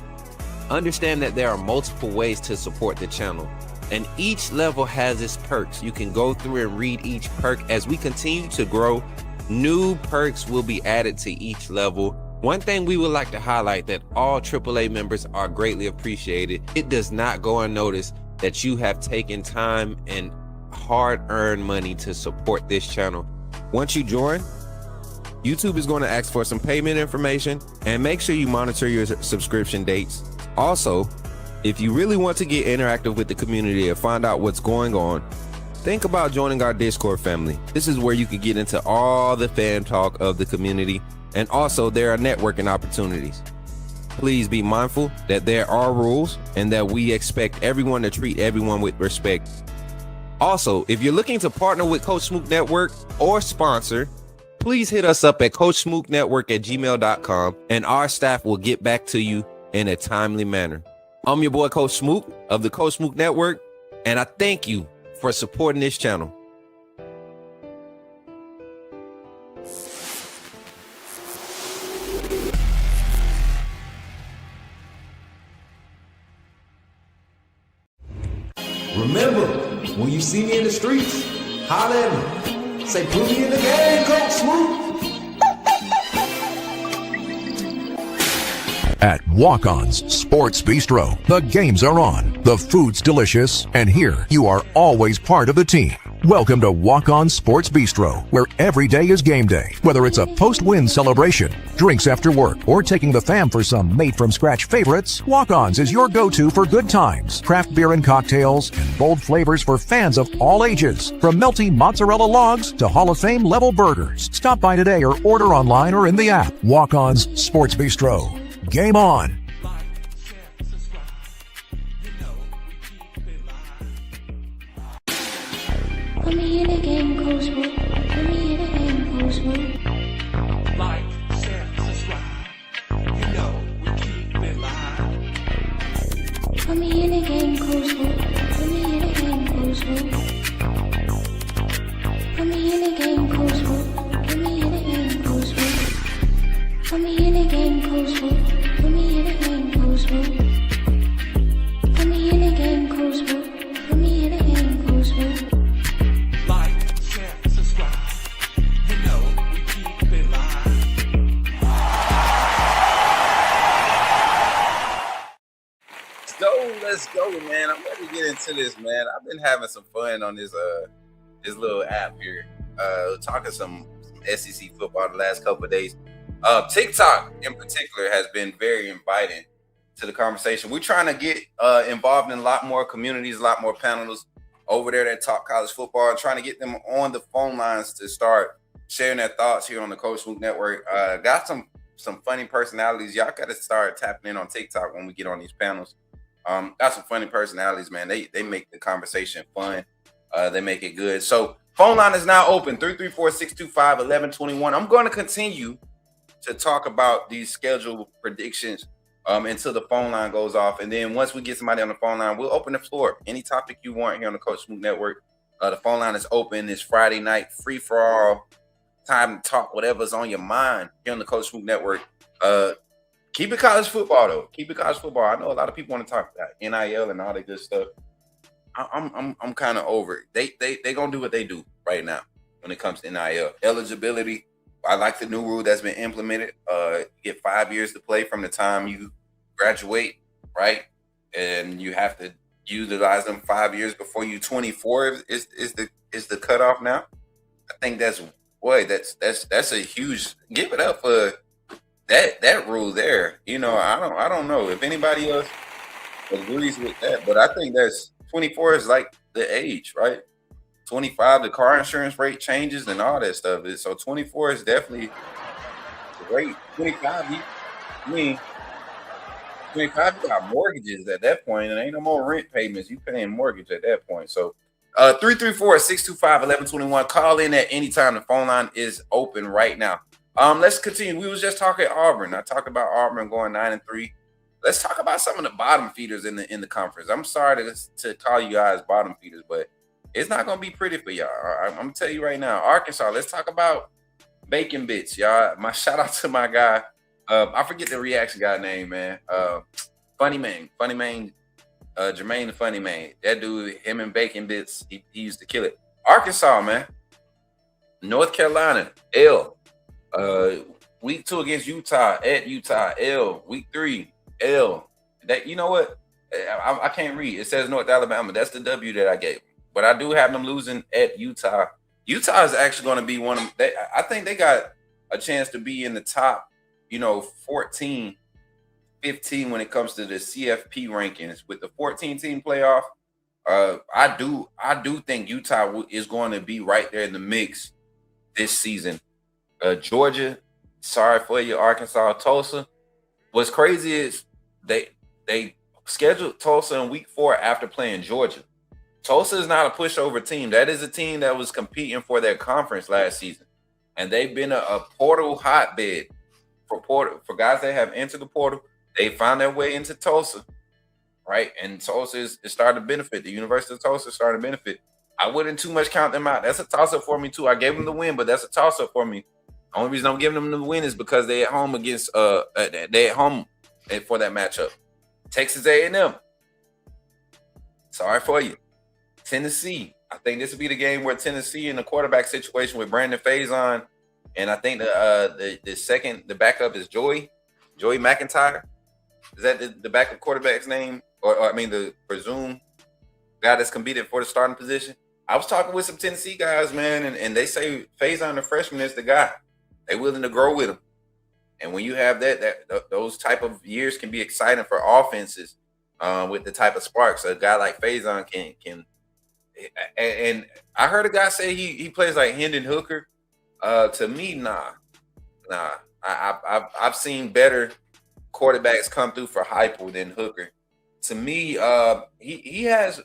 Understand that there are multiple ways to support the channel, and each level has its perks. You can go through and read each perk. As we continue to grow, new perks will be added to each level. One thing we would like to highlight that all AAA members are greatly appreciated. It does not go unnoticed that you have taken time and hard-earned money to support this channel. Once you join, YouTube is going to ask for some payment information, and make sure you monitor your subscription dates. Also, if you really want to get interactive with the community and find out what's going on, think about joining our Discord family. This is where you can get into all the fan talk of the community, and also there are networking opportunities. Please be mindful that there are rules and that we expect everyone to treat everyone with respect. Also, if you're looking to partner with Coach Smook Network or sponsor, please hit us up at coachsmooknetwork@gmail.com, and our staff will get back to you in a timely manner. I'm your boy, Coach Smook of the Coach Smook Network, and I thank you for supporting this channel. Remember, when you see me in the streets, holla at me. Say, put me in the game, Coach Smook. At Walk-On's Sports Bistro, the games are on, the food's delicious, and here you are always part of the team. Welcome to Walk-On Sports Bistro, where every day is game day. Whether it's a post-win celebration, drinks after work, or taking the fam for some made-from-scratch favorites, Walk-On's is your go-to for good times, craft beer and cocktails, and bold flavors for fans of all ages. From melty mozzarella logs to Hall of Fame level burgers. Stop by today or order online or in the app. Walk-On's Sports Bistro. Game on. Like, share, subscribe. You know we keep it live. Put me in the game, Coach Smook. Put me in the game, Coach Smook. Like, share, subscribe. You know we keep it live. Put me in the game, Coach Smook. Put me in the game, Coach Smook. Put me in the game, Coach Smook. Put me in the game, Coach Smook. Put me in the game, Coach Smook. Put me in the game, Coach Smook. Put me in the game, Coach Smook. Put me in the game, Coach Smook. Like, share, subscribe. You know we keep it live. Let's go, man. I'm ready to get into this, man. I've been having some fun on this little app here, talking some SEC football the last couple of days. TikTok in particular has been very inviting to the conversation. We're trying to get involved in a lot more communities, a lot more panels over there that talk college football, and trying to get them on the phone lines to start sharing their thoughts here on the Coach Smook Network. Got some funny personalities. Y'all got to start tapping in on TikTok when we get on these panels. Got some funny personalities, man. They make the conversation fun. They make it good. So phone line is now open, 334-625-1121. I'm going to continue to talk about these schedule predictions until the phone line goes off. And then once we get somebody on the phone line, we'll open the floor. Any topic you want here on the Coach Smook Network. The phone line is open. It's Friday night, free for all. Time to talk whatever's on your mind here on the Coach Smook Network. Keep it college football, though. Keep it college football. I know a lot of people want to talk about NIL and all that good stuff. I'm kind of over it. They gonna do what they do right now when it comes to NIL eligibility. I like the new rule that's been implemented. You get 5 years to play from the time you graduate, right? And you have to utilize them 5 years before you 24 is the cutoff now. I think that's a huge, give it up for that rule there. You know, I don't know if anybody else agrees with that, but I think that's 24 is like the age, right? 25, the car insurance rate changes and all that stuff. So 24 is definitely great. 25, you got mortgages at that point, and ain't no more rent payments. You paying mortgage at that point. So 334-625-1121. Call in at any time. The phone line is open right now. Let's continue. We was just talking Auburn. I talked about Auburn going 9-3. Let's talk about some of the bottom feeders in the conference. I'm sorry to call you guys bottom feeders, but it's not going to be pretty for y'all. I'm going to tell you right now. Arkansas, let's talk about bacon bits, y'all. My shout out to my guy. I forget the reaction guy name, man. Funny Man, Jermaine the Funny Man. That dude, him and bacon bits, he used to kill it. Arkansas, man. North Carolina, L. Week 2 against Utah, at Utah, L. Week 3, L. That, you know what? I can't read. It says North Alabama. That's the W that I gave. But I do have them losing at Utah. Utah is actually going to be one of them. I think they got a chance to be in the top, 14, 15 when it comes to the CFP rankings with the 14-team playoff. I do think Utah is going to be right there in the mix this season. Georgia, sorry for you, Arkansas, Tulsa. What's crazy is they scheduled Tulsa in week 4 after playing Georgia. Tulsa is not a pushover team. That is a team that was competing for their conference last season. And they've been a portal hotbed for guys that have entered the portal. They found their way into Tulsa, right? And Tulsa is starting to benefit. The University of Tulsa is starting to benefit. I wouldn't too much count them out. That's a toss-up for me, too. I gave them the win, but that's a toss-up for me. The only reason I'm giving them the win is because they at home against they at home for that matchup. Texas A&M. Sorry for you. Tennessee. I think this will be the game where Tennessee in the quarterback situation with Brandon Faison, and I think the backup is Joey McIntyre. Is that the backup quarterback's name? Or I mean the presumed guy that's competing for the starting position? I was talking with some Tennessee guys, man, and they say Faison, the freshman, is the guy. They're willing to grow with him. And when you have those type of years can be exciting for offenses with the type of sparks a guy like Faison can. And I heard a guy say he plays like Hendon Hooker. To me, nah. I've seen better quarterbacks come through for Heupel than Hooker. To me, he has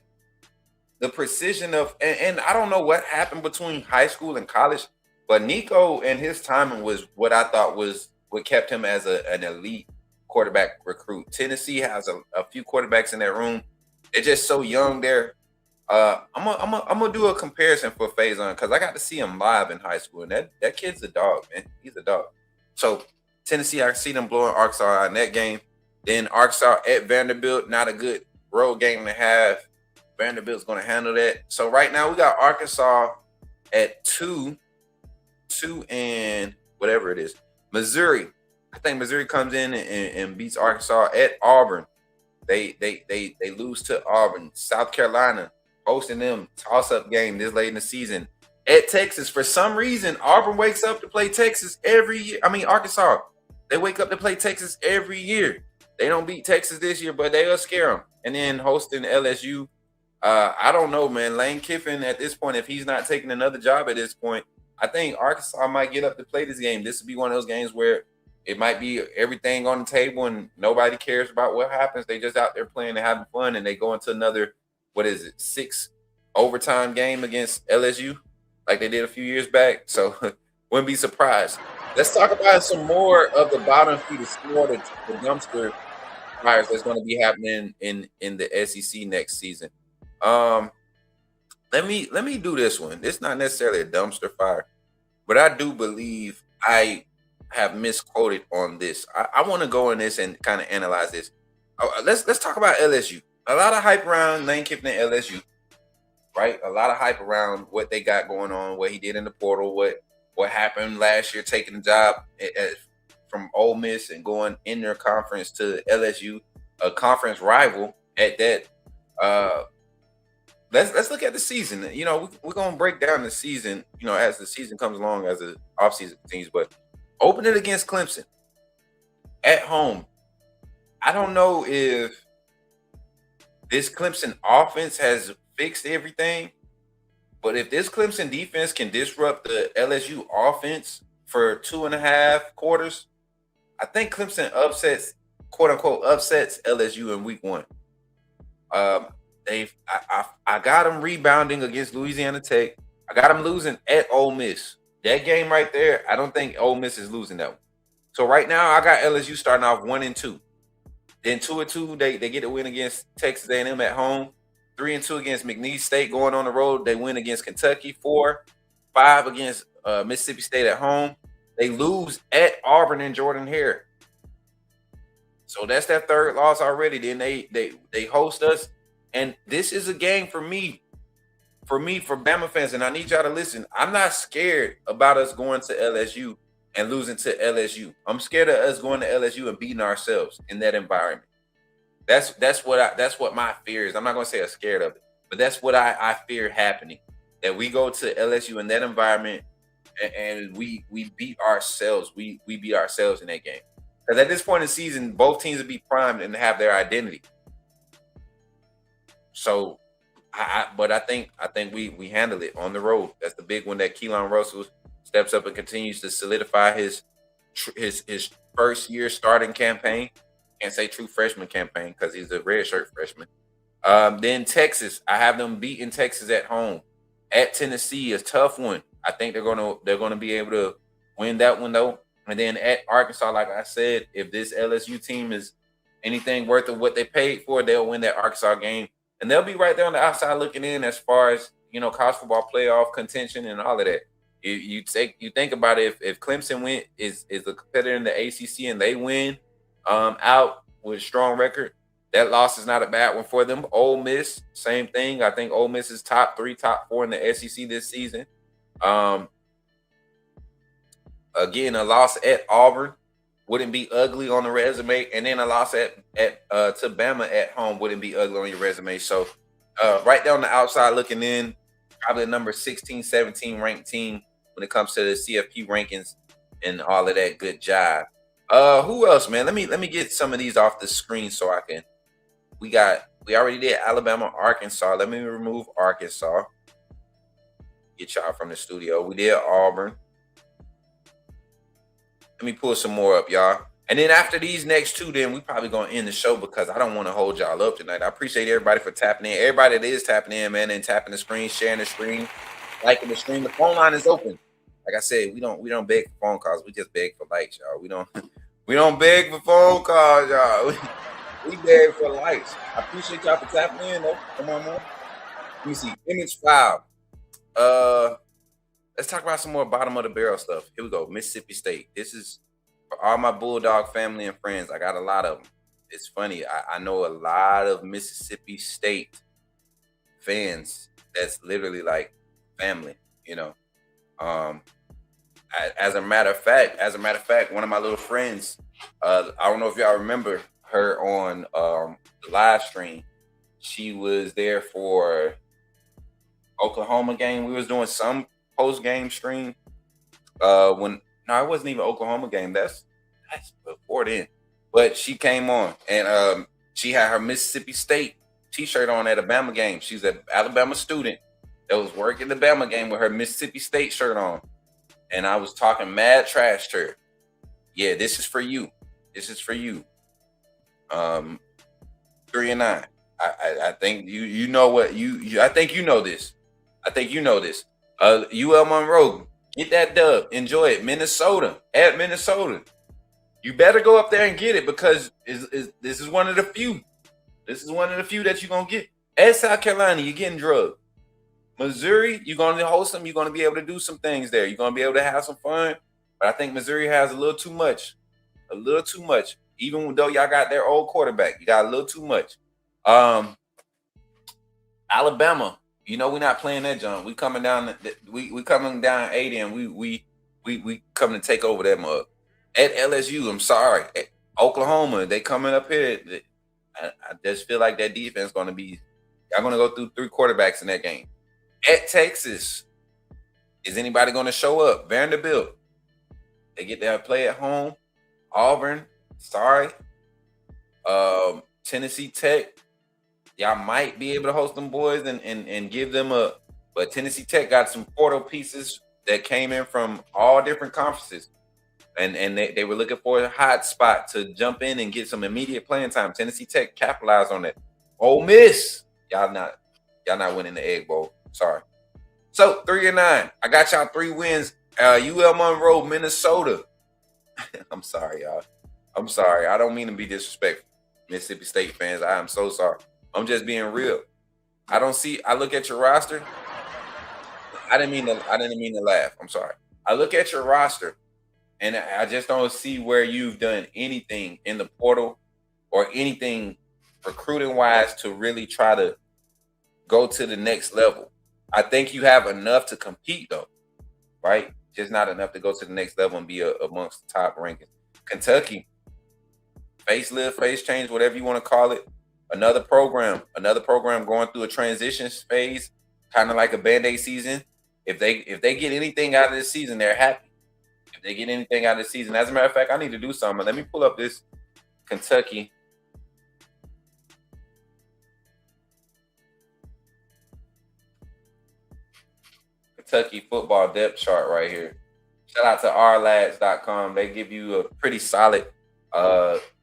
the precision of, and I don't know what happened between high school and college, but Nico and his timing was what I thought was what kept him as an elite quarterback recruit. Tennessee has a few quarterbacks in that room. They're just so young there. I'm gonna do a comparison for Faison because I got to see him live in high school, and that kid's a dog, man. He's a dog. So Tennessee, I see them blowing Arkansas out in that game. Then Arkansas at Vanderbilt, not a good road game to have. Vanderbilt's going to handle that. So right now we got Arkansas at 2 and whatever it is. Missouri, I think Missouri comes in and beats Arkansas at Auburn. They lose to Auburn. South Carolina hosting them toss-up game this late in the season. At Texas, for some reason, Auburn wakes up to play Texas every year. I mean, Arkansas, they wake up to play Texas every year. They don't beat Texas this year, but they'll scare them. And then hosting LSU, I don't know, man. Lane Kiffin at this point, if he's not taking another job at this point, I think Arkansas might get up to play this game. This would be one of those games where it might be everything on the table and nobody cares about what happens. They just out there playing and having fun, and they go into another, 6 overtime game against LSU like they did a few years back. So wouldn't be surprised. Let's talk about some more of the bottom feeder, the dumpster fires that's going to be happening in the SEC next season. Let me do this one. It's not necessarily a dumpster fire, but I do believe I have misquoted on this. I want to go in this and kind of analyze this. Let's talk about LSU. A lot of hype around Lane Kiffin and LSU, right? A lot of hype around what they got going on, what he did in the portal, what happened last year, taking the job from Ole Miss and going in their conference to LSU, a conference rival at that. Let's look at the season. We're gonna break down the season, as the season comes along, as the offseason continues. But open it against Clemson at home. I don't know if this Clemson offense has fixed everything, but if this Clemson defense can disrupt the LSU offense for 2.5 quarters, I think Clemson quote unquote upsets LSU in week 1. I got them rebounding against Louisiana Tech. I got them losing at Ole Miss. That game right there, I don't think Ole Miss is losing that one. So right now, I got LSU starting off 1-2. Then 2-2, they get a win against Texas A&M at home. 3-2 against McNeese State going on the road. They win against Kentucky. 4-5 against Mississippi State at home. They lose at Auburn and Jordan-Hare. So that's that third loss already. Then they host us. And this is a game for Bama fans, and I need y'all to listen. I'm not scared about us going to LSU and losing to LSU. I'm scared of us going to LSU and beating ourselves in that environment. That's what my fear is. I'm not gonna say I'm scared of it, but that's what I fear happening. That we go to LSU in that environment and we beat ourselves. We beat ourselves in that game. Because at this point in the season, both teams will be primed and have their identity. So, but I think we handle it on the road. That's the big one that Keelan Russell steps up and continues to solidify his first year starting campaign. Can't say true freshman campaign because he's a redshirt freshman. Then Texas, I have them beating Texas at home. At Tennessee, a tough one. I think they're gonna be able to win that one though. And then at Arkansas, like I said, if this LSU team is anything worth of what they paid for, they'll win that Arkansas game. And they'll be right there on the outside looking in as far as, college football playoff contention and all of that. You think about it, if Clemson is a competitor in the ACC and they win out with a strong record, that loss is not a bad one for them. Ole Miss, same thing. I think Ole Miss is top 3, top 4 in the SEC this season. Again, a loss at Auburn wouldn't be ugly on the resume, and then a loss to Bama at home wouldn't be ugly on your resume. So right down the outside looking in, probably the number 16, 17 ranked team when it comes to the CFP rankings and all of that good jive. Who else, man? Let me get some of these off the screen so I can. We already did Alabama, Arkansas. Let me remove Arkansas. Get y'all from the studio. We did Auburn. Let me pull some more up, y'all. And then after these next two, then we probably going to end the show because I don't want to hold y'all up tonight. I appreciate everybody for tapping in. Everybody that is tapping in, man, and tapping the screen, sharing the screen, liking the stream. The phone line is open. Like I said, we don't beg for phone calls. We just beg for likes, y'all. We don't beg for phone calls, y'all. We beg for likes. I appreciate y'all for tapping in, though. Come on, man. Let me see. Image file. Let's talk about some more bottom of the barrel stuff. Here we go. Mississippi State. This is for all my Bulldog family and friends. I got a lot of them. It's funny. I know a lot of Mississippi State fans that's literally like family, As a matter of fact, one of my little friends, I don't know if y'all remember her on the live stream. She was there for Oklahoma game. We was doing some post-game stream. It wasn't even Oklahoma game. That's before then. but she came on and she had her Mississippi State T-shirt on at a Bama game. She's an Alabama student that was working the Bama game with her Mississippi State shirt on, and I was talking mad trash to her. Yeah, this is for you. This is for you. 3-9. I think you know what you. I think you know this. I think you know this. UL Monroe, get that dub. Enjoy it. Minnesota, at Minnesota. You better go up there and get it because this is one of the few. This is one of the few that you're going to get. At South Carolina, you're getting drugged. Missouri, you're going to host them. You're going to be able to do some things there. You're going to be able to have some fun. But I think Missouri has a little too much. A little too much. Even though y'all got their old quarterback, you got a little too much. Alabama, you know we're not playing that jump. We coming down. We coming down 80, and we coming to take over that mug. At LSU, I'm sorry. At Oklahoma, they coming up here. I just feel like that defense is going to be. Y'all going to go through 3 quarterbacks in that game. At Texas, is anybody going to show up? Vanderbilt, they get their play at home. Auburn, sorry. Tennessee Tech, y'all might be able to host them boys and give them a. But Tennessee Tech got some portal pieces that came in from all different conferences. And they were looking for a hot spot to jump in and get some immediate playing time. Tennessee Tech capitalized on that. Ole Miss, y'all not winning the Egg Bowl. Sorry. So 3-9. I got y'all 3 wins. UL Monroe, Minnesota. I'm sorry, y'all. I'm sorry. I don't mean to be disrespectful, Mississippi State fans. I am so sorry. I'm just being real. I look at your roster. I didn't mean to laugh. I'm sorry. I look at your roster. And I just don't see where you've done anything in the portal or anything recruiting-wise to really try to go to the next level. I think you have enough to compete, though, right? Just not enough to go to the next level and be amongst the top rankings. Kentucky, facelift, face change, whatever you want to call it. Another program going through a transition phase, kind of like a Band-Aid season. If they get anything out of this season, they're happy. If they get anything out of the season. As a matter of fact, I need to do something. Let me pull up this Kentucky football depth chart right here. Shout out to ourlads.com. They give you a pretty solid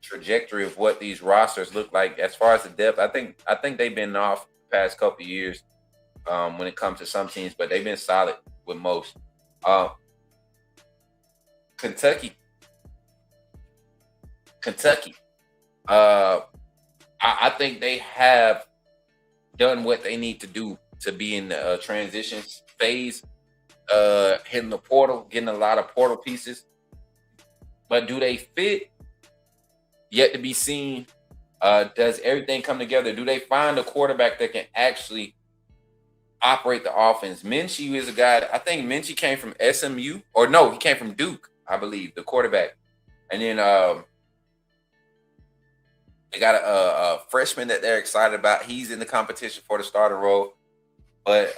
trajectory of what these rosters look like as far as the depth. I think they've been off the past couple of years when it comes to some teams, but they've been solid with most. Kentucky. I think they have done what they need to do to be in the transition phase, hitting the portal, getting a lot of portal pieces. But do they fit? Yet to be seen. Does everything come together? Do they find a quarterback that can actually operate the offense? Minchie is a guy. I think Minchie came from SMU, or no, he came from Duke, I believe, the quarterback. And then they got a freshman that they're excited about. He's in the competition for the starter role. But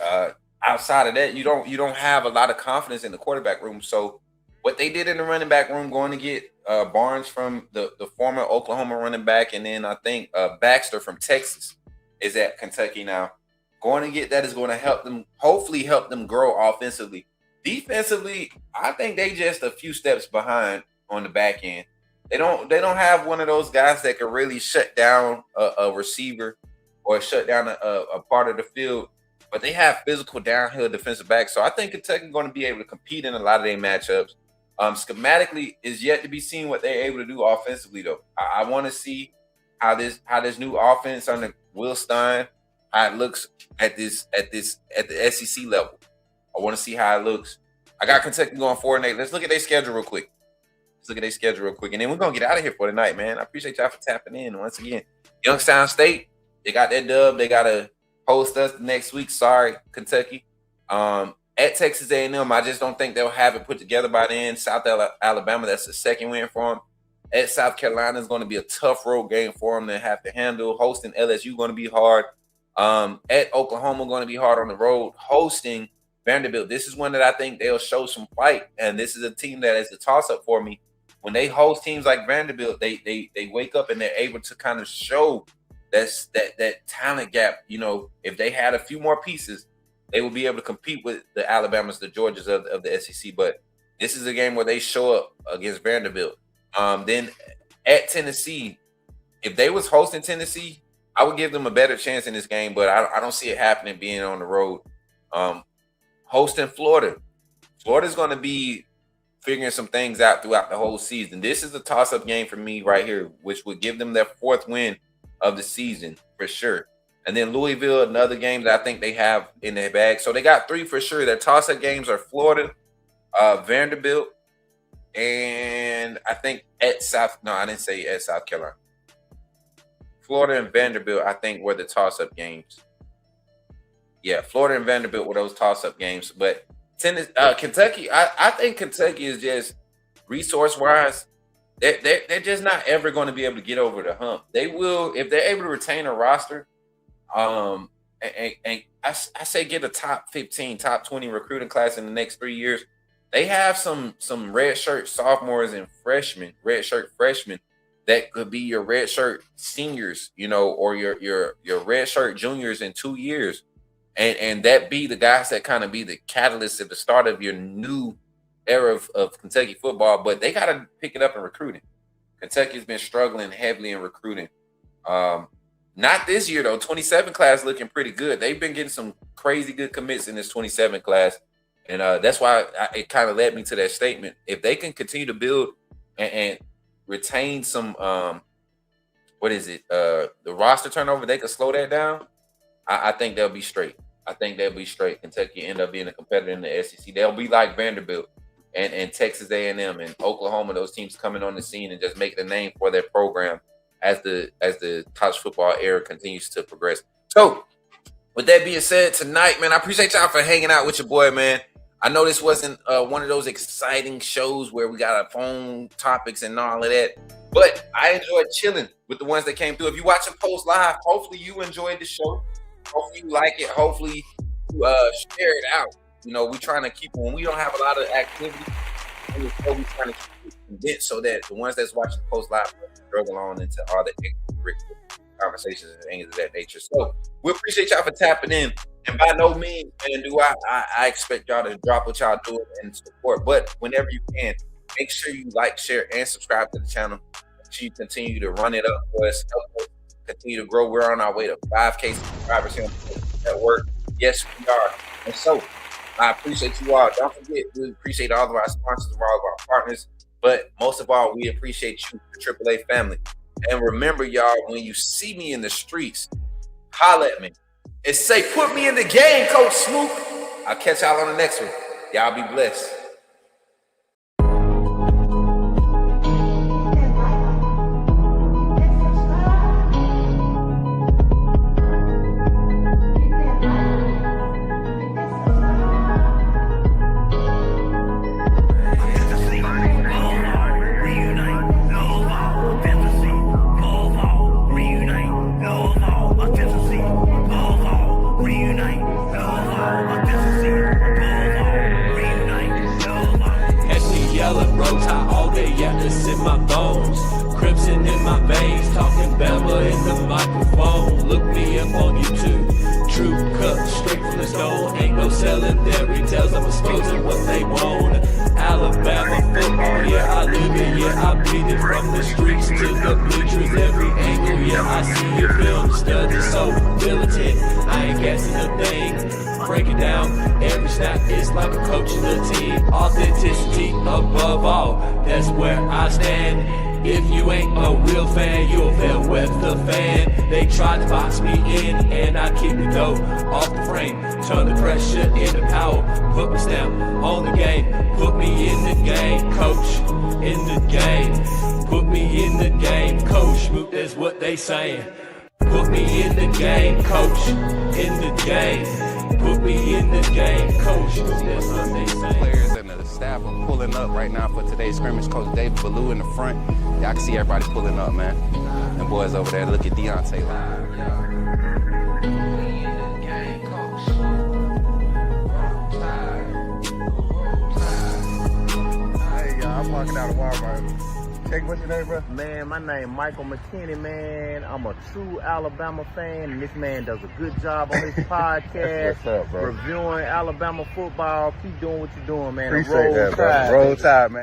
outside of that, you don't have a lot of confidence in the quarterback room. So what they did in the running back room, going to get Barnes from the former Oklahoma running back, and then I think Baxter from Texas is at Kentucky now. Going to get that is going to help them, hopefully help them grow offensively. Defensively, I think they just a few steps behind on the back end. They don't have one of those guys that can really shut down a receiver or shut down a part of the field. But they have physical downhill defensive backs. So I think Kentucky is going to be able to compete in a lot of their matchups. Schematically is yet to be seen what they're able to do offensively, though. I want to see how this new offense under Will Stein, how it looks at the SEC level. I want to see how it looks. I got Kentucky going 4-8. Let's look at their schedule real quick. And then we're going to get out of here for tonight, man. I appreciate y'all for tapping in once again. Youngstown State, they got that dub. They got to host us next week. Sorry, Kentucky. At Texas A&M, I just don't think they'll have it put together by then. South Alabama, that's the second win for them. At South Carolina, is going to be a tough road game for them to have to handle. Hosting LSU going to be hard. At Oklahoma, going to be hard on the road. Hosting Vanderbilt, this is one that I think they'll show some fight. And this is a team that is a toss-up for me when they host teams like Vanderbilt, they wake up and they're able to kind of show that talent gap. You know, if they had a few more pieces, they will be able to compete with the Alabamas, the Georgias of the SEC. But this is a game where they show up against Vanderbilt. Then at Tennessee, if they was hosting Tennessee, I would give them a better chance in this game, but I don't see it happening being on the road. Hosting Florida. Florida's going to be figuring some things out throughout the whole season. This is a toss-up game for me right here, which would give them their 4th win of the season for sure. And then Louisville, another game that I think they have in their bag. So they got 3 for sure. Their toss-up games are Florida, Vanderbilt, and I think at South Carolina. Florida and Vanderbilt, I think, were the toss-up games. Yeah, Florida and Vanderbilt were those toss-up games. But Kentucky, I think Kentucky is just resource-wise, they're just not ever going to be able to get over the hump. They will, if they're able to retain a roster, and I say get a top 15, top 20 recruiting class in the next 3 years. They have some redshirt sophomores and redshirt freshmen that could be your redshirt seniors, you know, or your redshirt juniors in 2 years. And that be the guys that kind of be the catalyst at the start of your new era of Kentucky football. But they got to pick it up in recruiting. Kentucky's been struggling heavily in recruiting. Not this year, though. 27 class looking pretty good. They've been getting some crazy good commits in this 27 class. And that's why it kind of led me to that statement. If they can continue to build and retain some, the roster turnover, they could slow that down. I think they'll be straight. Kentucky end up being a competitor in the SEC. They'll be like Vanderbilt and Texas A&M and Oklahoma, those teams coming on the scene and just make the name for their program as the college football era continues to progress. So, with that being said, tonight, man, I appreciate y'all for hanging out with your boy, man. I know this wasn't one of those exciting shows where we got our phone topics and all of that, but I enjoyed chilling with the ones that came through. If you're watching Post Live, hopefully you enjoyed the show. Hopefully you like it. Hopefully you share it out. You know, we're trying to keep, when we don't have a lot of activity, we're trying to keep it condensed so that the ones that's watching Post Live struggle on into all the extracurricular conversations and things of that nature. So we appreciate y'all for tapping in. And by no means, man, do I expect y'all to drop what y'all do and support. But whenever you can, make sure you like, share, and subscribe to the channel. Make sure you continue to run it up for us. Help us continue to grow. We're on our way to 5K subscribers here on the network. Yes, we are. And so I appreciate you all. Don't forget, we appreciate all of our sponsors, all of our partners. But most of all, we appreciate you, the AAA family. And remember, y'all, when you see me in the streets, holla at me and say, put me in the game, Coach Smook. I'll catch y'all on the next one. Y'all be blessed. In my bones, crimson in my veins, talking Bama in the microphone. Look me up on YouTube, true cut straight from the stone. Ain't no selling fairy tales, I'm exposing what they want. Alabama football, yeah, I live it, yeah, I bleed it from the streets to the bleachers, every angle, yeah, I see it, film study, so militant, I ain't guessing a thing. Break it down, every snap is like a coach of the team. Authenticity above all, that's where I stand. If you ain't a real fan, you'll fail with the fan. They tried to box me in, and I keep it dope off the frame. Turn the pressure into power, put my stamp on the game. Put me in the game, coach, in the game. Put me in the game, coach, that's what they saying. Put me in the game, coach, in the game. Put me in the game, coach. That's what they say. Players and the staff are pulling up right now for today's scrimmage. Coach David Ballou in the front. Y'all can see everybody pulling up, man. And boys over there, look at Deontay. Hey, y'all, I'm walking out of Walmart. Check what's your name, bro? Man, my name Michael McKinney, man. I'm a true Alabama fan, and this man does a good job on his podcast. What's up, bro? Reviewing Alabama football. Keep doing what you're doing, man. Appreciate that, bro. Roll Tide, man.